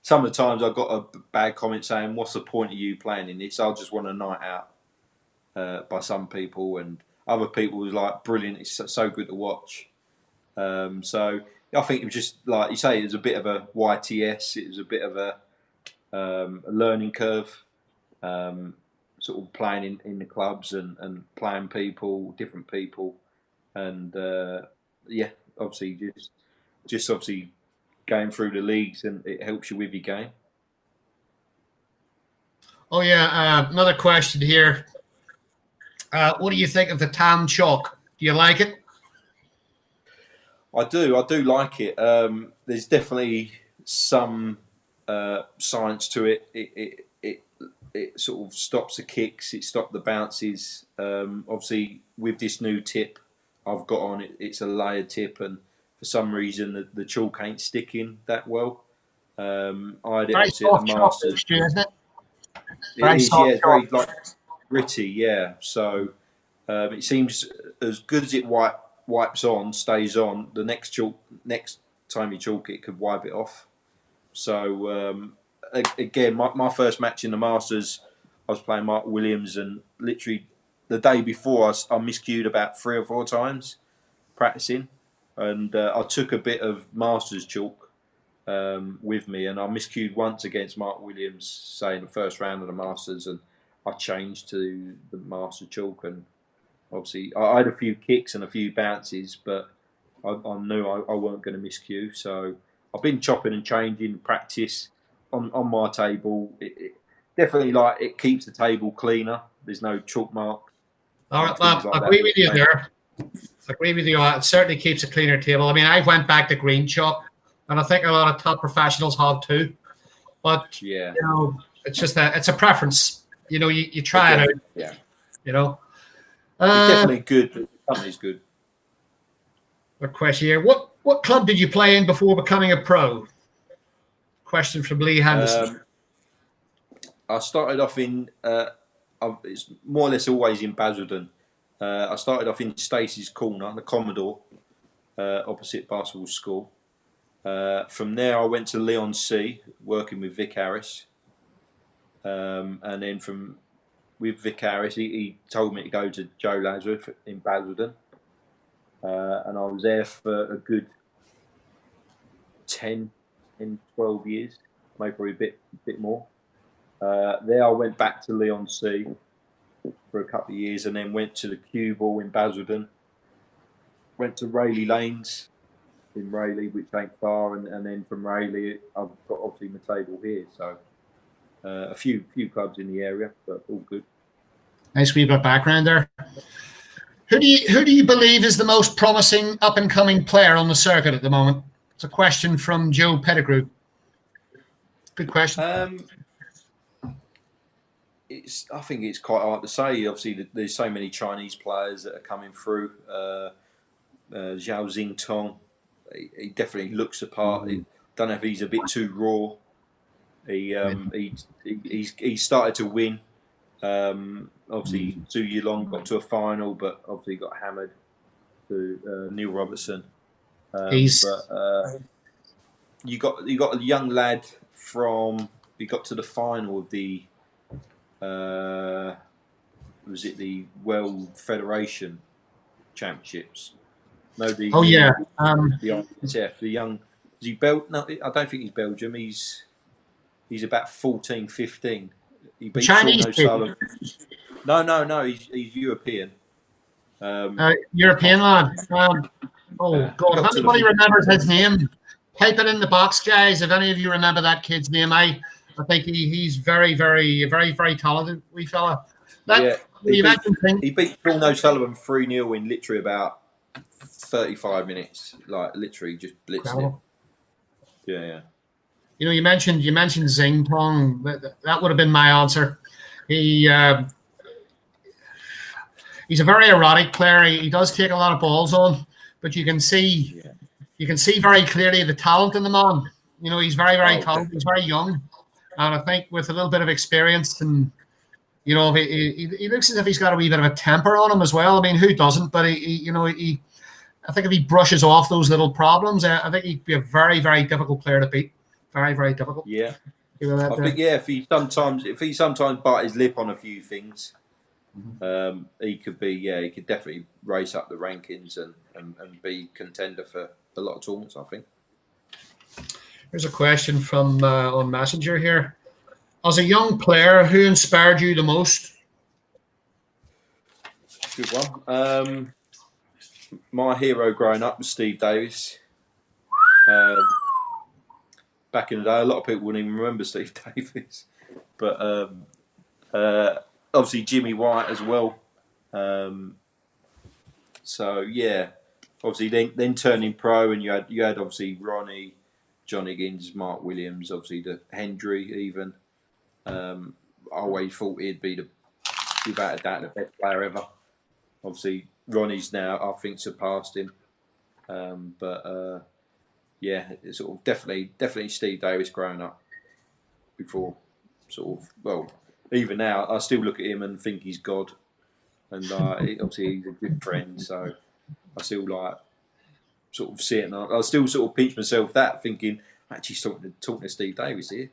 Some of the times I got a bad comment saying, "What's the point of you playing in this? I just want a night out." By some people, and other people was like, "Brilliant! It's so good to watch." So I think it was just like you say, it was a bit of a YTS. It was a bit of a learning curve, sort of playing in the clubs and playing different people, and yeah, obviously just obviously going through the leagues, and it helps you with your game. Oh yeah, another question here. What do you think of the Tam chalk? Do you like it? I do like it. There's definitely some science to it. It sort of stops the kicks, it stops the bounces. Obviously, with this new tip I've got on it, it's a layered tip, and for some reason the chalk ain't sticking that well. I had it obviously at the Masters. Isn't it? It's very like gritty, yeah. So it seems as good as it wipes on, stays on. The next time you chalk it, could wipe it off. So again, my first match in the Masters, I was playing Mark Williams, and literally the day before I miscued about 3 or 4 times practicing, and I took a bit of Masters chalk with me, and I miscued once against Mark Williams, say in the first round of the Masters, and I changed to the Master chalk, and obviously I had a few kicks and a few bounces, but I knew I weren't going to miscue, so I've been chopping and changing practice on my table. It definitely like it keeps the table cleaner. There's no chalk marks. All right, I agree with you there. I agree with you. It certainly keeps a cleaner table. I mean, I went back to green chalk, and I think a lot of top professionals have too. But yeah, you know, it's just it's a preference. You know, you try it out. Yeah. You know, it's definitely good. The company's good. A question here: What club did you play in before becoming a pro? Question from Lee Henderson. I started off in. It's more or less always in Basildon. I started off in Stacey's Corner, the Commodore, opposite Basketball School. From there, I went to Leon C, working with Vic Harris. And then with Vic Harris, he told me to go to Joe Lazarus in Basildon. And I was there for a good 10, 12 years, maybe probably a bit more. There I went back to Leon C for a couple of years, and then went to the Cue Ball in Basildon. Went to Rayleigh Lanes in Rayleigh, which ain't far, and then from Rayleigh I've got obviously my table here. So a few clubs in the area, but all good. Nice wee bit of background there. Who do you believe is the most promising up and coming player on the circuit at the moment? It's a question from Joe Pettigrew. Good question. I think it's quite hard to say. Obviously, there's so many Chinese players that are coming through. Zhao Xingtong. He definitely looks the part. Don't know if he's a bit too raw. He started to win. Obviously, Zhu Yilong got to a final, but obviously got hammered to Neil Robertson. You got a young lad from. He got to the final of the. Was it the World Federation Championships? No, the ISF. The young. Is he No, I don't think he's Belgium. He's about 14, 15. He beat Chinese Sean O'Sullivan. No. He's European. European lad. God! If anybody remembers his name, type it in the box, guys. If any of you remember that kid's name, I think he's very, very, very, very talented. Wee fella. He beat Sean O'Sullivan 3-0 in literally about 35 minutes. Like literally just blitzed him. Yeah. You mentioned Xingtong. That would have been my answer. He's a very erratic player. He does take a lot of balls on, but you can see very clearly the talent in the man. He's very, very talented. He's very young, and I think with a little bit of experience, and he looks as if he's got a wee bit of a temper on him as well. I mean, who doesn't? But I think if he brushes off those little problems, I think he'd be a very, very difficult player to beat. Very, very difficult. Yeah. I think if he sometimes bite his lip on a few things, he could definitely race up the rankings and be contender for a lot of tournaments, I think. Here's a question from on Messenger here. As a young player, who inspired you the most? Good one. My hero growing up was Steve Davis. Back in the day, a lot of people wouldn't even remember Steve Davis, but obviously Jimmy White as well. So yeah, obviously then turning pro, and you had obviously Ronnie, John Higgins, Mark Williams, obviously the Hendry even. I always thought he'd be without a doubt the best player ever. Obviously Ronnie's now I think surpassed him, but. Yeah, it's sort of definitely Steve Davis growing up before even now I still look at him and think he's God, and obviously he's a good friend, so I still sort of see it, and I still sort of pinch myself that thinking actually talking to Steve Davis here.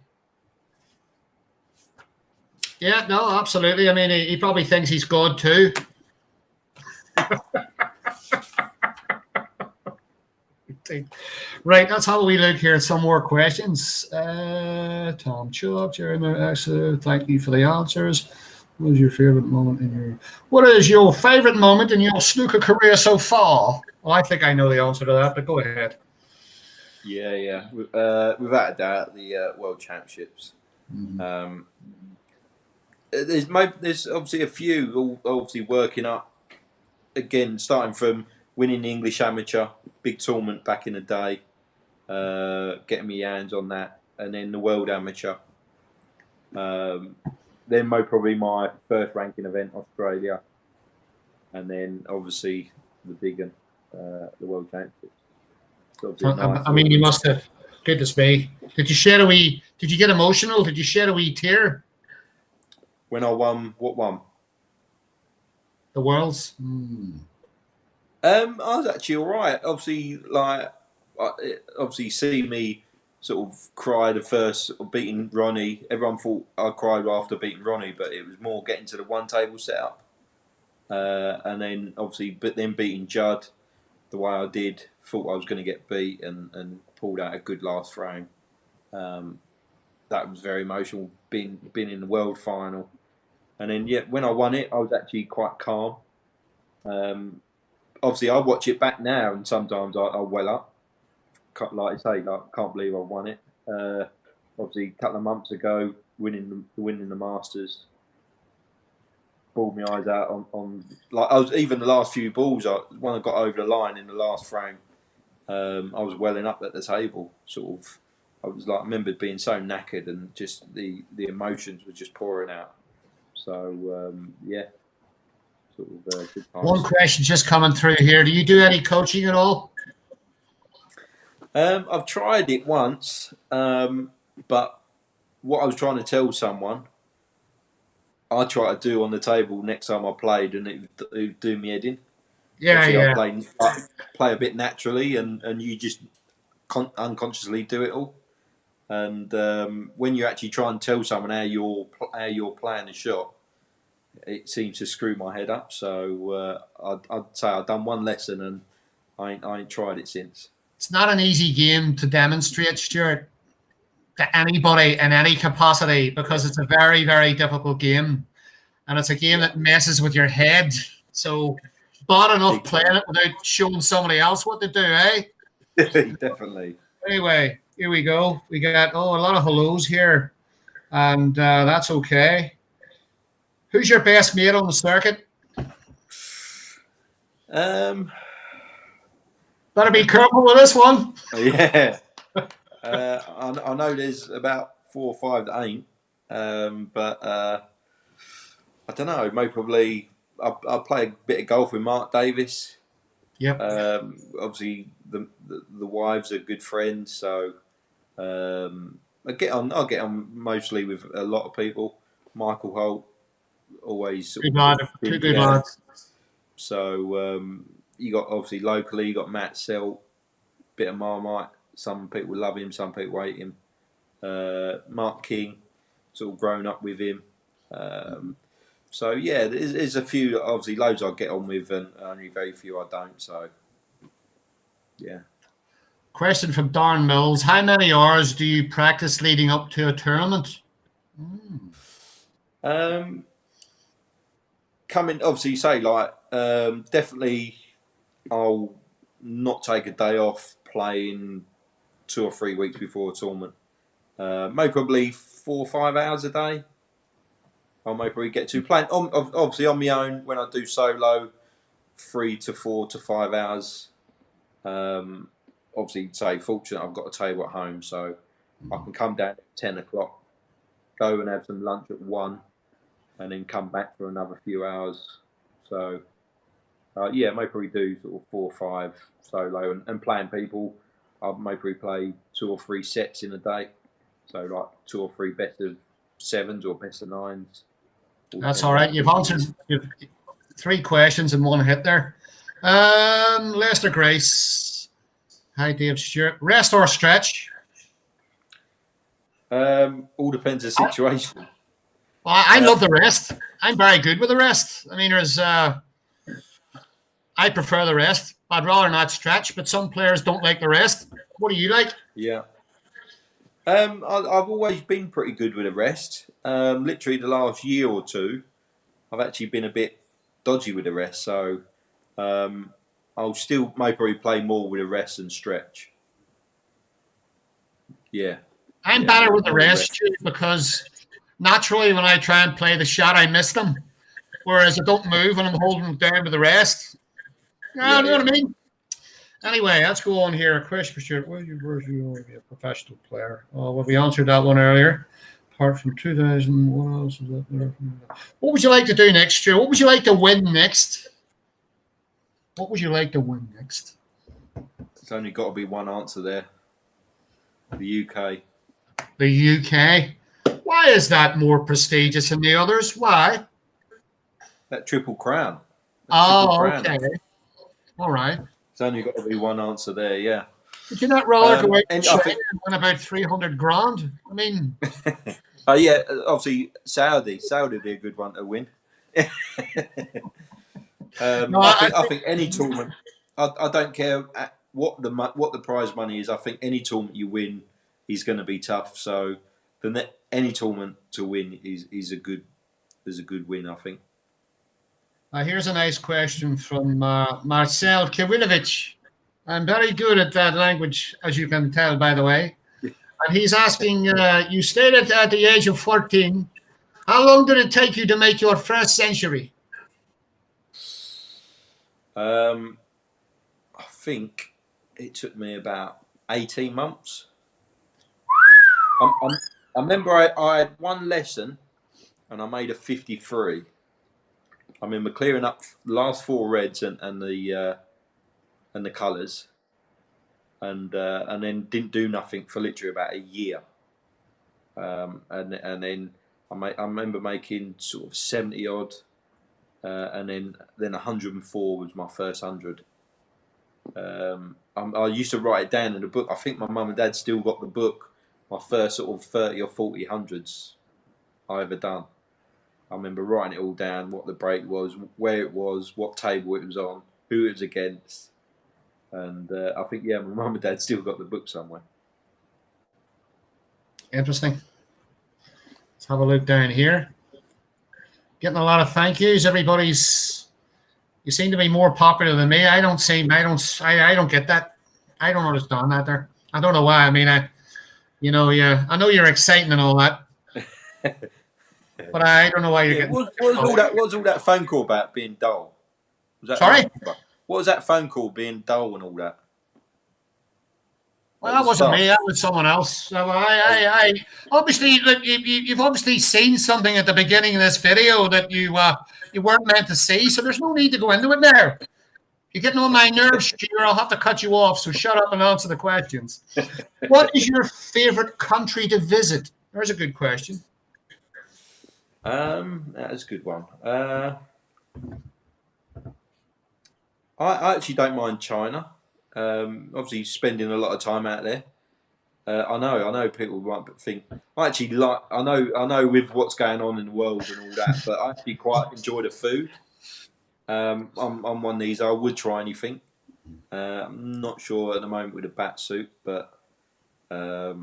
Yeah, no, absolutely. I mean, he probably thinks he's God too. Right, that's how we look here. Some more questions. Tom Chubb, Jeremy, thank you for the answers. What is your favorite moment in your snooker career so far? Well, I think I know the answer to that, but go ahead. Yeah. Without a doubt, the World Championships. There's obviously a few, obviously working up again, starting from winning the English Amateur big tournament back in the day, getting my hands on that, and then the World Amateur. Then probably my first ranking event, Australia, and then obviously the big one, the World Championships. So I mean, you must have. Goodness me! Did you share a wee? Did you get emotional? Did you shed a wee tear? When I won, what one? The Worlds. I was actually all right. Obviously, see me sort of cry the first beating Ronnie. Everyone thought I cried after beating Ronnie, but it was more getting to the one table setup, and then obviously, beating Judd the way I did. Thought I was going to get beat and pulled out a good last frame. That was very emotional. Being in the world final, and then when I won it, I was actually quite calm. Obviously, I watch it back now, and sometimes I well up. Like I say, can't believe I won it. Obviously, a couple of months ago, winning the Masters, bawled my eyes out on like I was even the last few balls. When I got over the line in the last frame, I was welling up at the table. Sort of, I remembered being so knackered, and just the emotions were just pouring out. So sort of good times. One question just coming through here. Do you do any coaching at all? I've tried it once, but what I was trying to tell someone, I try to do on the table next time I played, and it would do me head in. Yeah, obviously I play a bit naturally, and you just unconsciously do it all. And when you actually try and tell someone how you're playing the shot, it seems to screw my head up. So I'd say I've done one lesson, and I ain't tried it since. It's not an easy game to demonstrate, Stuart, to anybody in any capacity, because it's a very, very difficult game, and it's a game that messes with your head. So bad enough playing it without showing somebody else what to do, eh? Definitely. Anyway, here we go. We got a lot of hellos here, and that's okay. Who's your best mate on the circuit? Better be careful with this one. Yeah. I know there's about 4 or 5 that ain't, but I don't know. Maybe probably I play a bit of golf with Mark Davis. Yep. Obviously, the wives are good friends, so I get on mostly with a lot of people. Michael Holt, always good lad. Good lads. So you got obviously locally, you got Matt Selt, bit of Marmite. Some people love him, some people hate him. Mark King, sort of grown up with him. So yeah, there's a few. Obviously, loads I get on with, and only very few I don't. So yeah. Question from Darren Mills: how many hours do you practice leading up to a tournament? Coming, obviously, you say definitely, I'll not take a day off playing 2 or 3 weeks before a tournament. Maybe probably 4 or 5 hours a day. I'll maybe probably get to playing. Obviously, on my own, when I do solo, 3 to 4 to 5 hours. Obviously, say fortunate, I've got a table at home, so I can come down at 10 o'clock, go and have some lunch at 1, and then come back for another few hours. So yeah, maybe probably do sort of 4 or 5 solo, and playing people. I'll maybe play 2 or 3 sets in a day, so like 2 or 3 best of 7s or best of 9s. That's all right. You've answered 3 questions in one hit there. Lester Grace. Hi, Dave Stewart. Rest or stretch? All depends on the situation. Well, I love the rest. I'm very good with the rest. I mean, I prefer the rest. I'd rather not stretch, but some players don't like the rest. What do you like? Yeah. I've always been pretty good with the rest. Literally the last year or 2, I've actually been a bit dodgy with the rest. So I'll still maybe play more with the rest and stretch. Yeah. I'm better with the rest because naturally when I try and play the shot, I miss them. Whereas I don't move and I'm holding them down with the rest. You know what I mean? Anyway, let's go on here. A question for Stuart. Where's you want to be a professional player? Well, we answered that one earlier. Apart from 2000, what else is that there? What would you like to do next year? What would you like to win next? What would you like to win next? It's only got to be one answer there. The UK. The UK? Why is that more prestigious than the others? Why? That Triple Crown. Okay. All right. It's only got to be one answer there, yeah. Did you not rather go out and win about 300 grand? I mean... yeah, obviously Saudi would be a good one to win. I think any tournament, I don't care what the prize money is. I think any tournament you win is going to be tough. So any tournament to win is a good win, I think. Here's a nice question from Marcel Kiwilovich. I'm very good at that language, as you can tell, by the way. And he's asking, you stated at the age of 14, how long did it take you to make your first century? I think it took me about 18 months. I remember I had one lesson and I made a 53. I remember clearing up the last 4 reds and the colours, and then didn't do nothing for literally about a year. And then I remember making sort of 70 odd, and then 104 was my first 100. I used to write it down in the book. I think my mum and dad still got the book. My first sort of 30 or 40 hundreds I ever done. I remember writing it all down, what the break was, where it was, what table it was on, who it was against, and I think my mum and dad still got the book somewhere. Interesting. Let's have a look down here. Getting a lot of thank yous. You seem to be more popular than me. I don't get that. I don't understand that there. I don't know why. I mean, I know you're exciting and all that, but I don't know why you're getting. What was all that phone call about being dull? Sorry? What was that phone call being dull and all that? Well, that wasn't me. That was someone else. So I obviously, you've obviously seen something at the beginning of this video that you weren't meant to see. So there's no need to go into it now. You're getting on my nerves, Stuart. I'll have to cut you off. So shut up and answer the questions. What is your favorite country to visit? There's a good question. That is a good one. I actually don't mind China. Obviously, spending a lot of time out there. I know people might think. I know with what's going on in the world and all that, but I actually quite enjoy the food. I'm one of these. I would try anything. I'm not sure at the moment with a bat soup, but I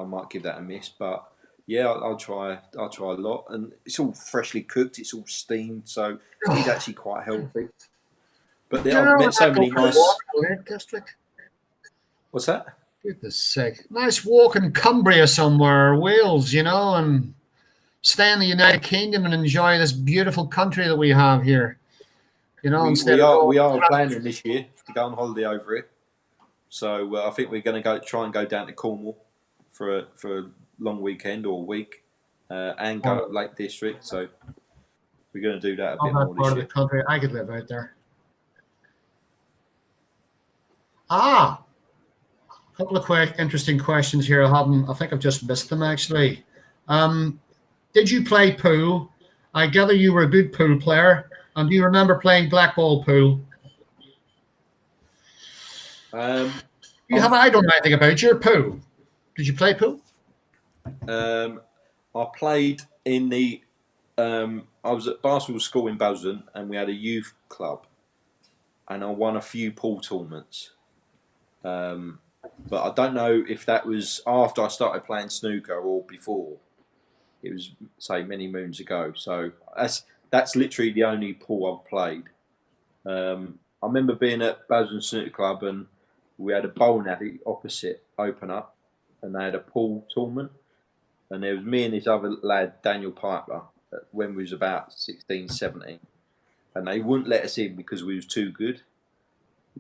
might give that a miss. But yeah, I'll try a lot, and it's all freshly cooked. It's all steamed, so it's actually quite healthy. But I've met so many nice. What's that? Goodness sake. Nice walk in Cumbria somewhere, Wales, and stay in the United Kingdom and enjoy this beautiful country that we have here. We are planning this year to go on holiday over it. So I think we're going to try and go down to Cornwall for a long weekend or a week, and go up Lake District. So we're going to do that a bit more this year. Part of the country, I could live out there. A couple of interesting questions here. I think I've just missed them actually. Did you play pool? I gather you were a good pool player. And do you remember playing black ball pool? I don't know anything about your pool. Did you play pool? I played in the. I was at basketball school in Basildon, and we had a youth club, and I won a few pool tournaments. But I don't know if that was after I started playing snooker or before. It was, say, many moons ago. So that's literally the only pool I've played. I remember being at Basildon Snooker Club, and we had a bowling alley opposite open up, and they had a pool tournament. And there was me and this other lad, Daniel Piper, when we was about 16, 17. And they wouldn't let us in because we was too good.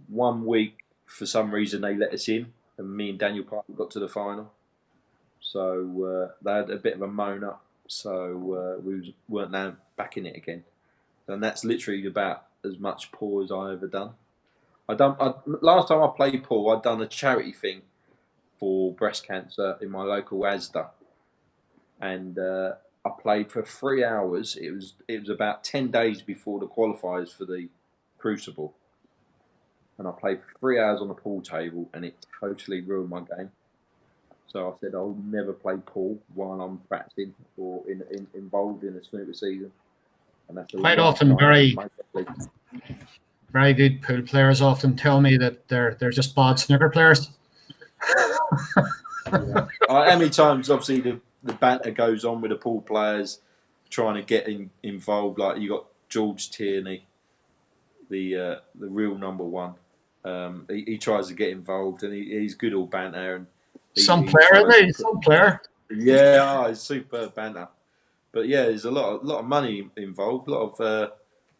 1 week, for some reason, they let us in, and me and Daniel Piper got to the final. So they had a bit of a moan up, so we weren't now back in it again. And that's literally about as much pool as I ever done. Last time I played pool, I'd done a charity thing for breast cancer in my local ASDA, and I played for 3 hours. It was about 10 days before the qualifiers for the Crucible. And I played for 3 hours on the pool table, and it totally ruined my game. So I said I'll never play pool while I'm practicing or involved in a snooker season. And that's quite often very good pool players often tell me that they're just bad snooker players. Yeah. How many times, obviously, the banter goes on with the pool players trying to get involved. Like you got George Tierney, the real number one. He tries to get involved, and he's good all banter. And some player. Yeah, he's superb banter. But yeah, there's a lot of money involved, a lot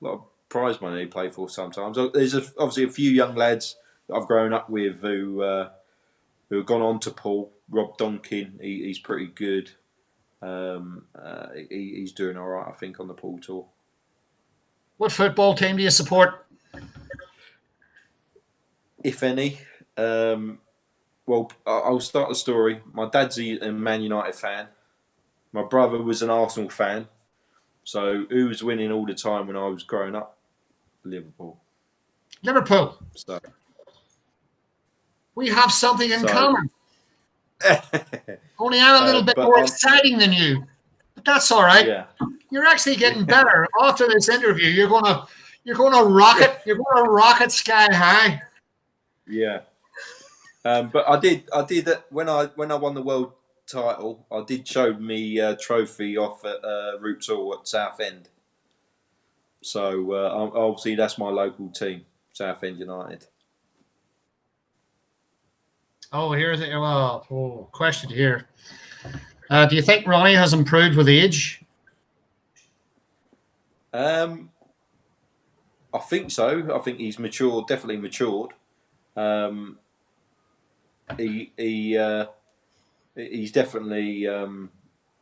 of prize money they play for sometimes. There's obviously a few young lads that I've grown up with who have gone on to pool. Rob Donkin, he's pretty good. He's doing all right, I think, on the pool tour. What football team do you support? If any. Well, I'll start the story. My dad's a Man United fan. My brother was an Arsenal fan. So who was winning all the time when I was growing up? Liverpool. Liverpool. So we have something in common. Only I'm a little bit more exciting than you. But that's all right. Yeah. You're actually getting better. After this interview, you're gonna rocket sky high. Yeah. But I did when I won the world title, I did show me a trophy off at Roots Hall at Southend. So obviously that's my local team, Southend United. Oh, here's a question here. Do you think Ronnie has improved with age? I think so. I think he's matured, definitely matured. He's definitely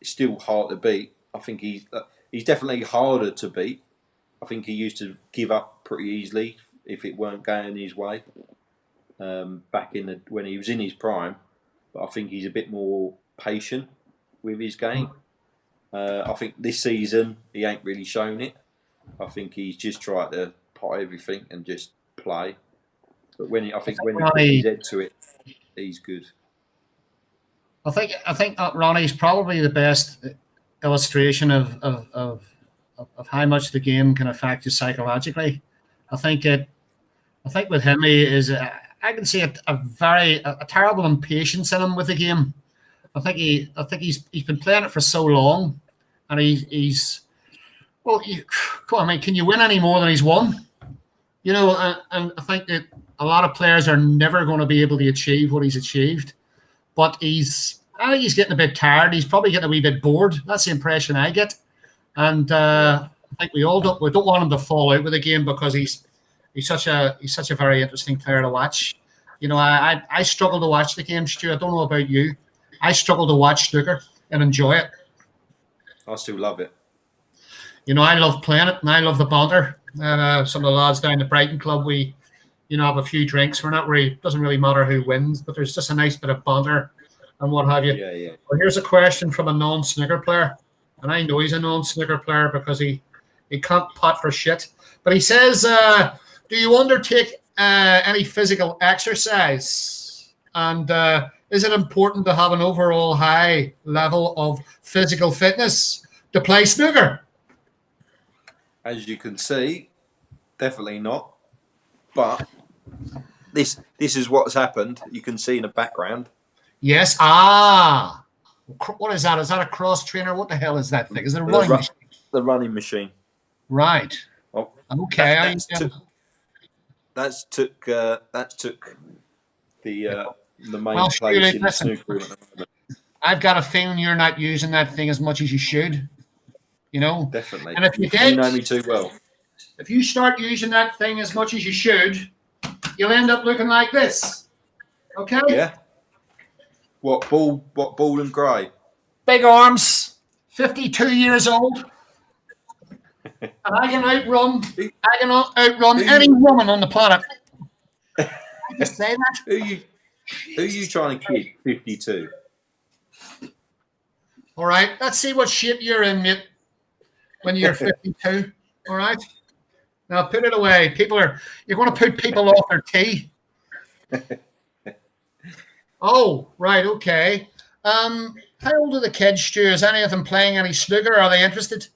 still hard to beat. I think he's definitely harder to beat. I think he used to give up pretty easily if it weren't going his way. Back when he was in his prime, but I think he's a bit more patient with his game. I think this season he ain't really shown it. I think he's just tried to pot everything and just play. But when he puts his head to it, he's good. I think Ronnie's probably the best illustration of how much the game can affect you psychologically. I think with him he is. I can see a terrible impatience in him with the game. I think he's been playing it for so long, and he's well. Can you win any more than he's won? You know, and I think that a lot of players are never going to be able to achieve what he's achieved. But I think he's getting a bit tired. He's probably getting a wee bit bored. That's the impression I get. And I think we don't want him to fall out with the game because he's such a very interesting player to watch. You know, I struggle to watch the game, Stu. I don't know about you. I struggle to watch snooker and enjoy it. I still love it. You know, I love playing it and I love the banter. Some of the lads down the Brighton club, we have a few drinks. We're not really, doesn't really matter who wins, but there's just a nice bit of banter and what have you. Yeah. Well, here's a question from a non-snooker player, and I know he's a non-snooker player because he can't putt for shit. But he says, do you undertake any physical exercise? And is it important to have an overall high level of physical fitness to play snooker? As you can see, definitely not. But this is what's happened. You can see in the background. Yes. What is that? Is that a cross trainer? What the hell is that thing? Is it a running machine? The running machine. Right. Oh, okay. That took the main place in the snooker. I've got a feeling you're not using that thing as much as you should. You know? Definitely. And if you know me too well. If you start using that thing as much as you should, you'll end up looking like this. Okay? Yeah. What ball and grey? Big arms, 52 years old. And I can outrun any woman on the planet. I just say that. Who are you trying to kid? 52. All right. Let's see what shape you're in, mate, when you're 52. All right. Now put it away. You're going to put people off their tea. Oh, right. Okay. How old are the kids, Stu? Is any of them playing any snooker? Are they interested?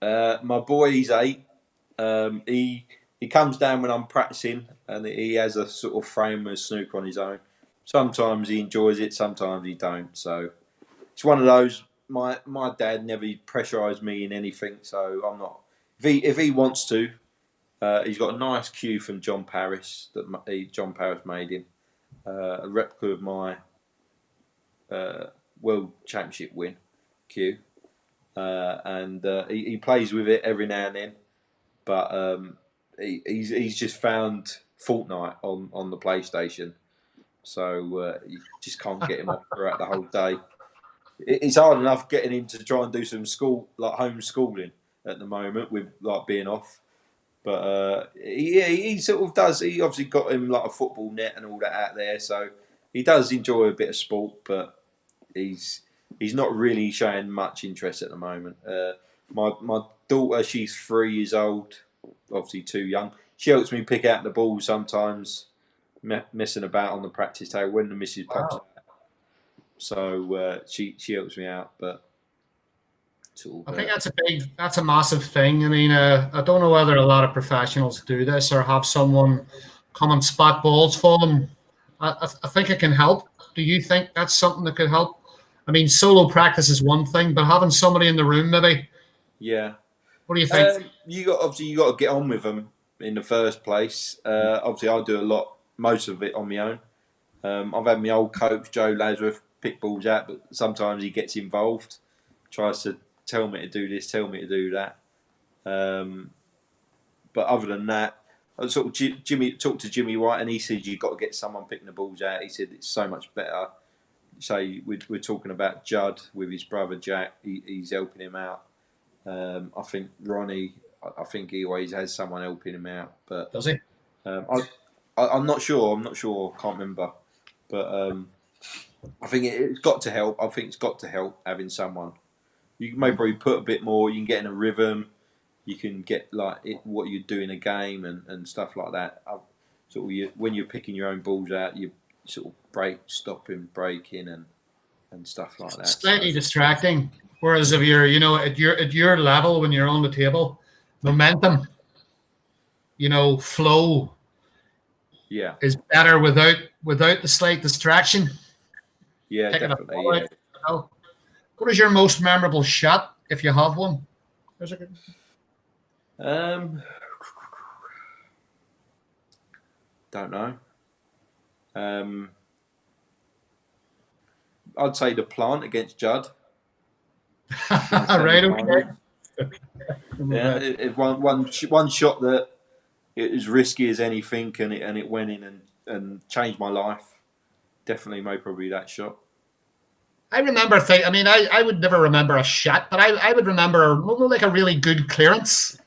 My boy, he's 8. He comes down when I'm practicing, and he has a sort of frame of snooker on his own. Sometimes he enjoys it, sometimes he don't. So it's one of those. My dad never pressurised me in anything, so I'm not. If he wants to, he's got a nice cue from John Paris that John Paris made him, a replica of my World Championship win cue, and he plays with it every now and then, but he's just found Fortnite on the PlayStation, so you just can't get him off throughout the whole day. It's hard enough getting him to try and do some school, like homeschooling. at the moment with like being off. But he sort of does. He obviously got him like a football net and all that out there, so he does enjoy a bit of sport. But he's not really showing much interest at the moment. My daughter, she's 3 years old, obviously too young. She helps me pick out the ball sometimes, messing about on the practice table when the missus pops out. So she helps me out, but. I think that's a massive thing. I mean, I don't know whether a lot of professionals do this or have someone come and spot balls for them. I think it can help. Do you think that's something that could help? I mean, solo practice is one thing, but having somebody in the room, maybe. Yeah. What do you think? You got to get on with them in the first place. Obviously, I do most of it on my own. I've had my old coach Joe Lazarus pick balls out, but sometimes he gets involved, tries to tell me to do this, tell me to do that. But other than that, I sort of talked to Jimmy White, and he said you've got to get someone picking the balls out. He said it's so much better. Say we're talking about Judd with his brother Jack. He's helping him out. I think Ronnie. I think he always has someone helping him out. But does he? I'm not sure. I can't remember. But I think it's got to help. I think it's got to help having someone. You can maybe put a bit more. You can get in a rhythm. You can get what you do in a game and stuff like that. When you're picking your own balls out, you sort of stopping, breaking, and stuff like that. It's slightly distracting. Whereas if you're, at your level when you're on the table, momentum, flow, is better without the slight distraction. Yeah, definitely. Yeah. What is your most memorable shot, if you have one? Don't know. I'd say the plant against Judd. Right, okay. Yeah, one shot that it was risky as anything, and it went in and changed my life. Definitely, probably that shot. I remember I would never remember a shot, but I would remember like a really good clearance.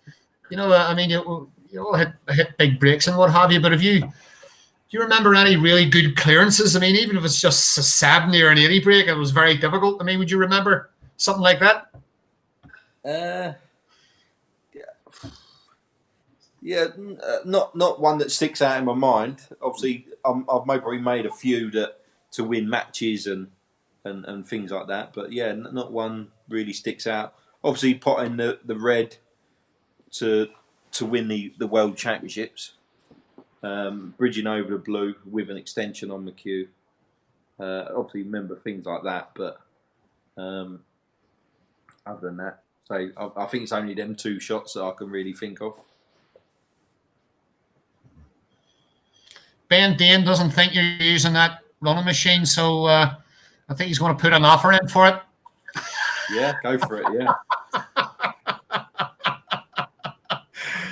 You all hit big breaks and what have you. But do you remember any really good clearances? I mean, even if it's just a 70 or an 80 break, it was very difficult. I mean, would you remember something like that? Yeah, not one that sticks out in my mind. Obviously, I've maybe made a few to win matches and things like that. But yeah, not one really sticks out. Obviously, potting the red to win the World Championships. Bridging over the blue with an extension on the cue. Obviously, remember things like that. But other than that, I think it's only them two shots that I can really think of. Ben Dane doesn't think you're using that running machine, so I think he's going to put an offer in for it. Yeah, go for it. Yeah.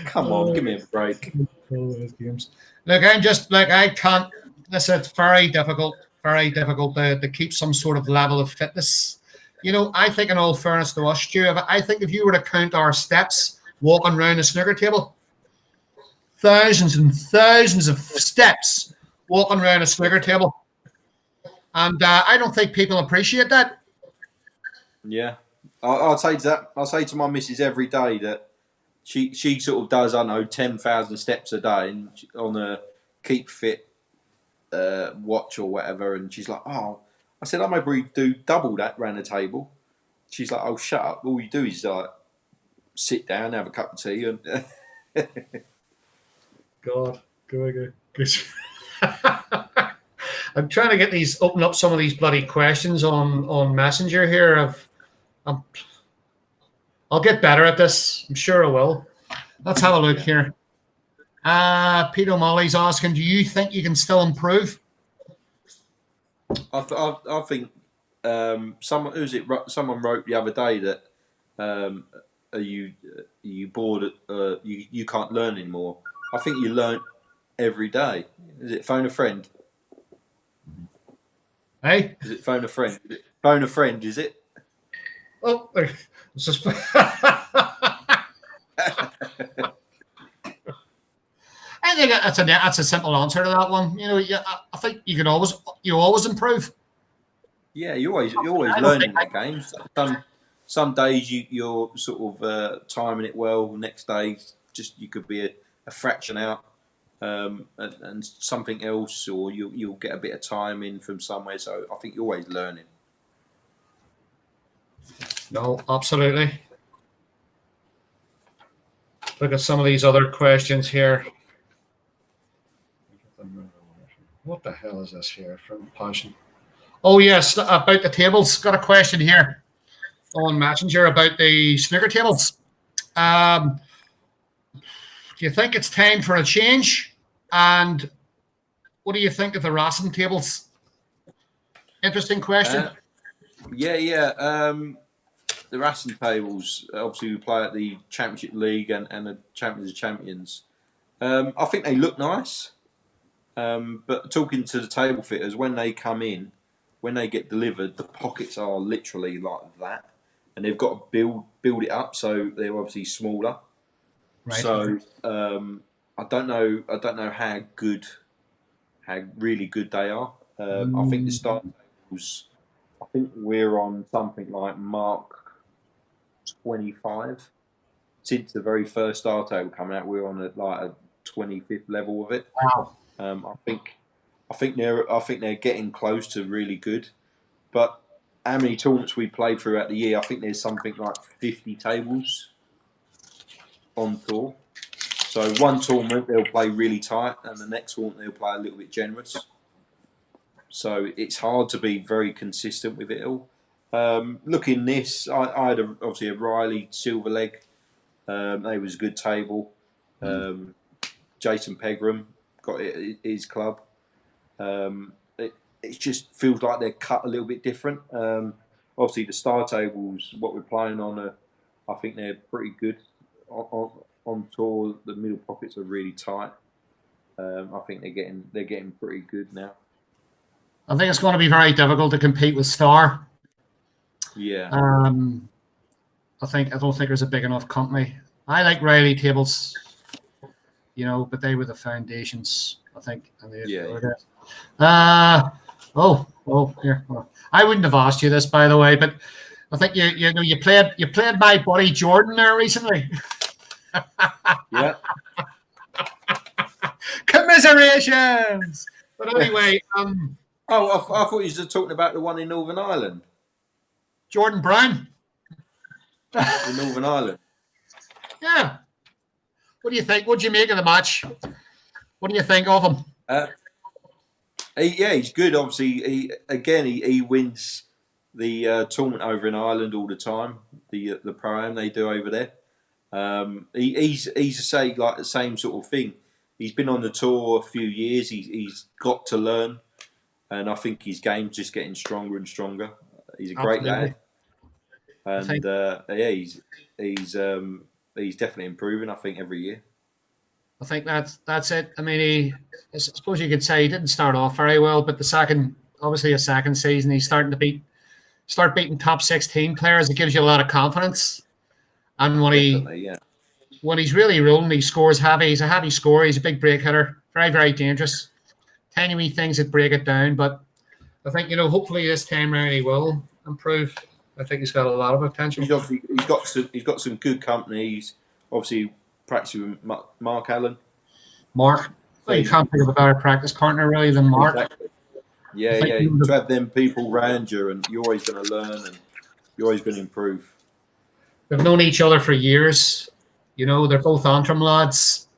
Come on, give me a break. Look, I can't. Listen, it's very difficult to keep some sort of level of fitness. I think, in all fairness to us, Stu, I think if you were to count our steps walking around a snooker table, thousands and thousands of steps walking around a snooker table, and I don't think people appreciate that. Yeah, I'll say that. I'll say to my missus every day that she sort of does 10,000 steps a day on a Keep Fit watch or whatever, and she's like, "Oh," I said, "I maybe do double that round the table." She's like, "Oh, shut up! All you do is sit down, have a cup of tea, and." God, good. I'm trying to open up some of these bloody questions on Messenger here. I'll get better at this. I'm sure I will. Let's have a look here. Pete O'Malley's asking, do you think you can still improve? I think someone wrote the other day that are you bored? You can't learn anymore. I think you learn every day. Is it phone a friend? Hey? Is it phone a friend? Phone a friend, is it? Oh, it's just that's a simple answer to that one. You know, I think you always improve. Yeah, you're always learning the games. Some days you're sort of timing it well. Next day, just you could be a fraction out, and something else, or you'll get a bit of time in from somewhere. So I think you're always learning. No, absolutely. Look at some of these other questions here. What the hell is this here from Passion? Oh, yes, about the tables. Got a question here on Messenger about the snooker tables. Do you think it's time for a change? And what do you think of the Racing tables? Interesting question. Yeah. The Racing tables, obviously, we play at the Championship League and the Champions of Champions. I think they look nice. But talking to the table fitters, when they come in, when they get delivered, the pockets are literally like that, and they've got to build it up, so they're obviously smaller. Right. So I don't know how really good they are. I think the start tables, I think we're on something like Mark 25. Since the very first star table coming out, we're on a 25th level of it. Wow. I think they're getting close to really good. But how many tournaments we played throughout the year? I think there's something like 50 tables on tour. So one tournament they'll play really tight, and the next tournament they'll play a little bit generous. So it's hard to be very consistent with it all. Looking this, I had obviously a Riley Silver Leg. They was a good table. Jason Pegram got it, his club. It just feels like they're cut a little bit different. Obviously, the star tables, what we're playing on, I think they're pretty good. On tour, the middle pockets are really tight. I think they're getting pretty good now. I think it's going to be very difficult to compete with Star. Yeah. I don't think there's a big enough company. I like Riley tables, but they were the foundations, I think. And here. I wouldn't have asked you this, by the way, but I think you played my buddy Jordan there recently. Yeah. Commiserations. But anyway, I thought you were talking about the one in Northern Ireland. Jordan Brown. In Northern Ireland. Yeah. What do you think? What do you make of the match? What do you think of him? He's good. Obviously, he wins the tournament over in Ireland all the time. The pro-am they do over there. He's the same sort of thing. He's been on the tour a few years. He's got to learn, and I think his game's just getting stronger and stronger. He's a great lad, and he's definitely improving. I think every year. I think that's it. I mean, I suppose you could say he didn't start off very well, but a second season, he's starting to start beating top 16 players. It gives you a lot of confidence. And when he's really rolling, he scores heavy. He's a heavy scorer. He's a big break hitter. Very, very dangerous. Tiny wee things that break it down. But I think, hopefully this time around he will improve. I think he's got a lot of potential. He's got some good company. He's obviously practicing with Mark Allen. Mark? Well, you can't think of a better practice partner really than Mark. Exactly. Yeah. To have them people around you, and you're always going to learn, and you're always going to improve. They've known each other for years. They're both Antrim lads.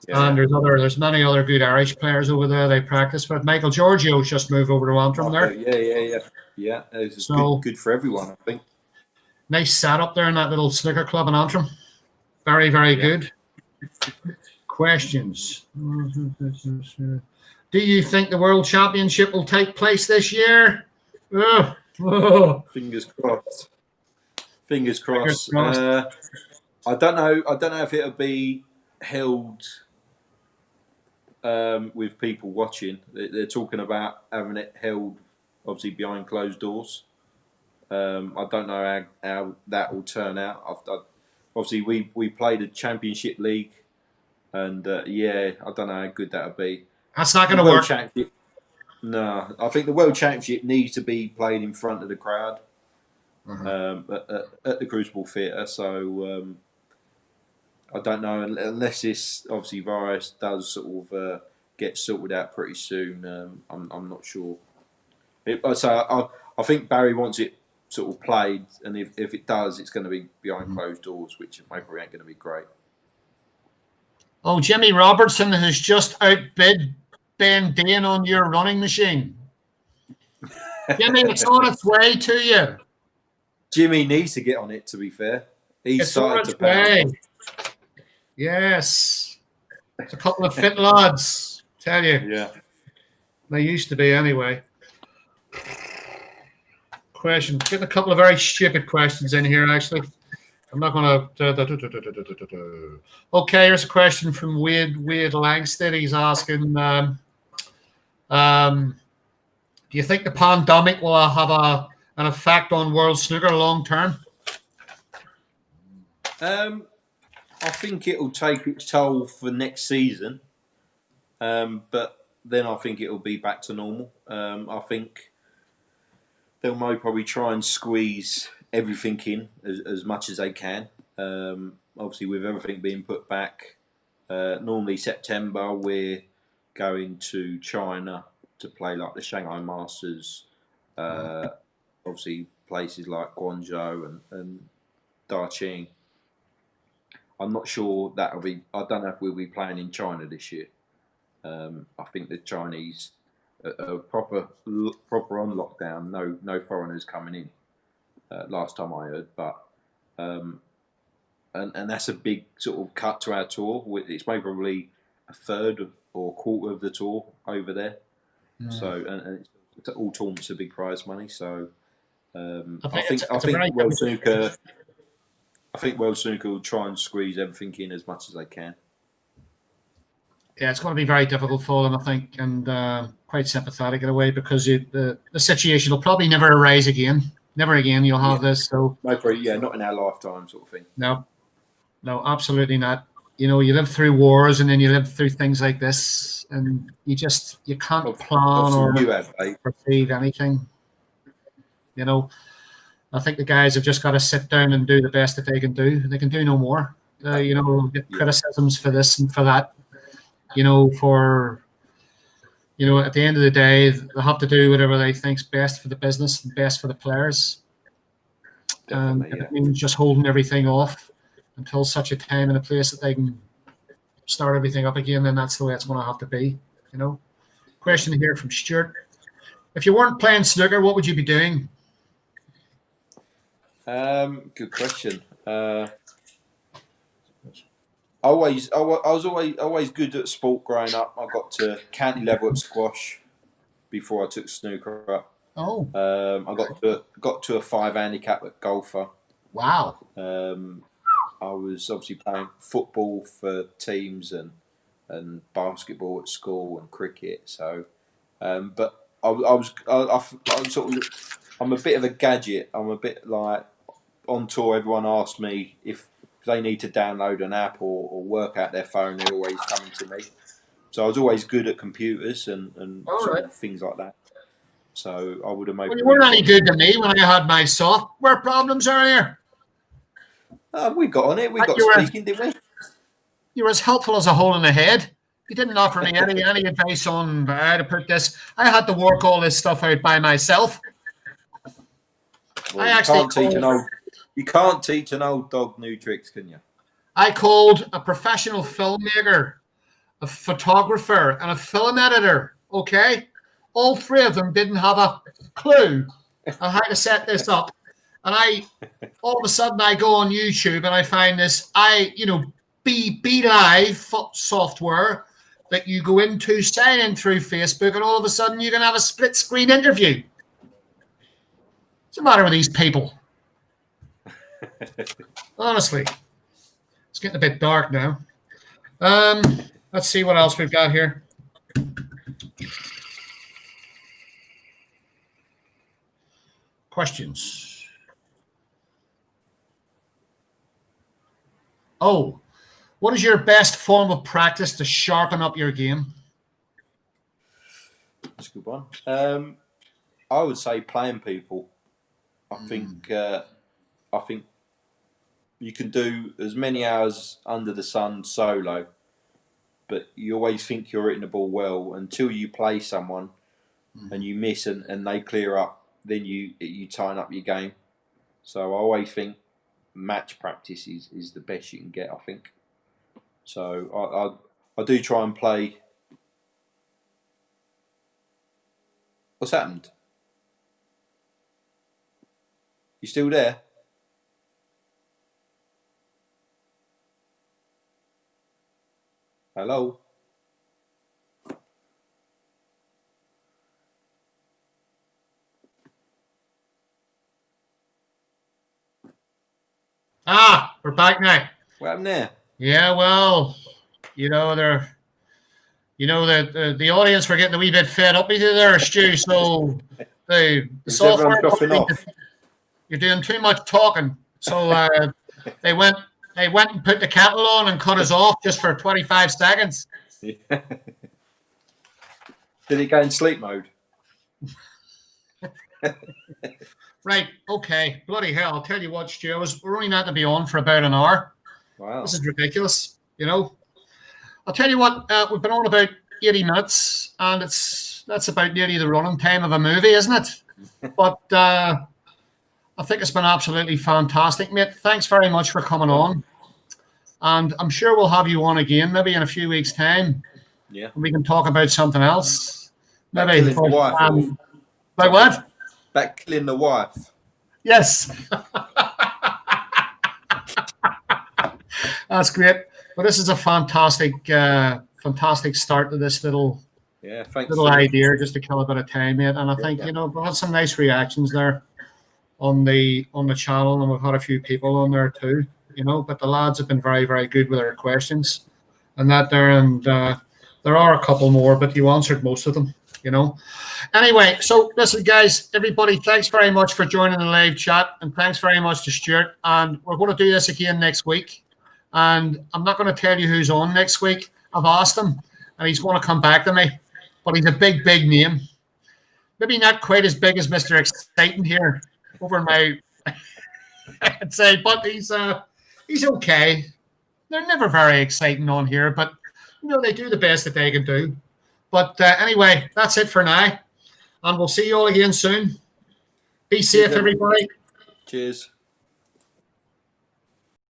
Yeah. And there's many other good Irish players over there they practice with. Michael Giorgio's just moved over to Antrim there. Yeah. It's good for everyone, I think. Nice setup there in that little snooker club in Antrim. Very, very good. Questions. Do you think the World Championship will take place this year? Fingers crossed. Fingers crossed. I don't know if it'll be held with people watching. They're talking about having it held, obviously, behind closed doors. I don't know how that will turn out. Obviously, we played a Championship League And yeah, I don't know how good that'll be. That's not The going to World work. Championship. No, I think the World Championship needs to be played in front of the crowd at the Crucible Theatre. So I don't know unless this obviously virus does sort of get sorted out pretty soon. I'm not sure. I think Barry wants it sort of played, and if it does, it's going to be behind closed doors, which maybe ain't going to be great. Oh, Jimmy Robertson has just outbid Ben Dane on your running machine. Jimmy, it's on its way to you. Jimmy needs to get on it, to be fair. He's It's on started its to pound. way. Yes. It's a couple of fit lads, tell you. Yeah. They used to be anyway. Question. Getting a couple of very stupid questions in here, actually. I'm not going to. Okay, here's a question from Wade Langston. He's asking, do you think the pandemic will have an effect on world snooker long term? I think it'll take its toll for next season, but then I think it'll be back to normal. I think they'll probably try and squeeze everything in as much as they can. Obviously, with everything being put back, normally September we're going to China to play like the Shanghai Masters. Obviously, places like Guangzhou and Daqing. I'm not sure that'll be. I don't know if we'll be playing in China this year. I think the Chinese are proper on lockdown. No foreigners coming in. Last time I heard, but and that's a big sort of cut to our tour. It's probably a third or a quarter of the tour over there. So and it's all tournaments of big prize money. So I think World Snooker. I think World Snooker will try and squeeze everything in as much as they can. Yeah, it's going to be very difficult for them, I think, and quite sympathetic in a way because the situation will probably never arise again. Never again you'll have this. So not in our lifetime, sort of thing. No, absolutely not. You know, you live through wars and then you live through things like this, and you can't plan or perceive anything. You know, I think the guys have just got to sit down and do the best that they can do. They can do no more. You know, get criticisms for this and for that. You know, at the end of the day, they have to do whatever they think's best for the business and best for the players. And if it means just holding everything off until such a time and a place that they can start everything up again, then that's the way it's going to have to be. You know. Question here from Stuart: if you weren't playing snooker, what would you be doing? Good question. I was always good at sport growing up. I got to county level at squash before I took snooker up. Oh. I got to a 5 handicap at golfer. Wow. I was obviously playing football for teams and basketball at school and cricket. So, but I'm a bit of a gadget. I'm a bit like on tour. Everyone asks me if they need to download an app or work out their phone. They're always coming to me. So I was always good at computers and sort of things like that. So I would have made. Well, you weren't any good to me when I had my software problems earlier. We got on it. We got speaking, didn't we? You were as helpful as a hole in the head. You didn't offer me any advice on how to put this. I had to work all this stuff out by myself. Well, you can't teach an old dog new tricks, can you? I called a professional filmmaker, a photographer, and a film editor. Okay, all three of them didn't have a clue on how to set this up. And all of a sudden, I go on YouTube and I find this, Be Live software that you go into, sign in through Facebook, and all of a sudden you can have a split screen interview. What's the matter with these people? Honestly, it's getting a bit dark now. Let's see what else we've got here. Questions. Oh, What is your best form of practice to sharpen up your game? That's a good one. I would say playing people. I think you can do as many hours under the sun solo, but you always think you're hitting the ball well until you play someone and you miss and they clear up. Then you tighten up your game. So I always think match practice is the best you can get, I think. So I do try and play. What's happened? You still there? Hello? We're back now. What happened there? Yeah, well, that the audience were getting a wee bit fed up with you there, Stu. So the software dropping off? You're doing too much talking. So they went and put the kettle on and cut us off just for 25 seconds. Yeah. Did it go in sleep mode? Right, okay. Bloody hell, I'll tell you what, Stu, we're only meant to be on for about an hour. Wow. This is ridiculous, I'll tell you what, we've been on about 80 minutes, and that's about nearly the running time of a movie, isn't it? But I think it's been absolutely fantastic, mate. Thanks very much for coming on. And I'm sure we'll have you on again, maybe in a few weeks' time. Yeah. And we can talk about something else. Maybe killing the wife. Like what? About killing the wife. Yes. That's great. But this is a fantastic start to this little idea, just to kill a bit of time, mate. And I think we've had some nice reactions there on the channel, and we've had a few people on there too. But the lads have been very, very good with their questions and that there, and there are a couple more, but you answered most of them. Anyway, so listen, guys, everybody, thanks very much for joining the live chat, and thanks very much to Stuart. And we're going to do this again next week. And I'm not going to tell you who's on next week. I've asked him, and he's going to come back to me. But he's a big, big name. Maybe not quite as big as Mr. Exciting here over my, I'd say, but he's okay. They're never very exciting on here, but they do the best that they can do. But anyway, that's it for now. And we'll see you all again soon. Be safe, everybody. Cheers.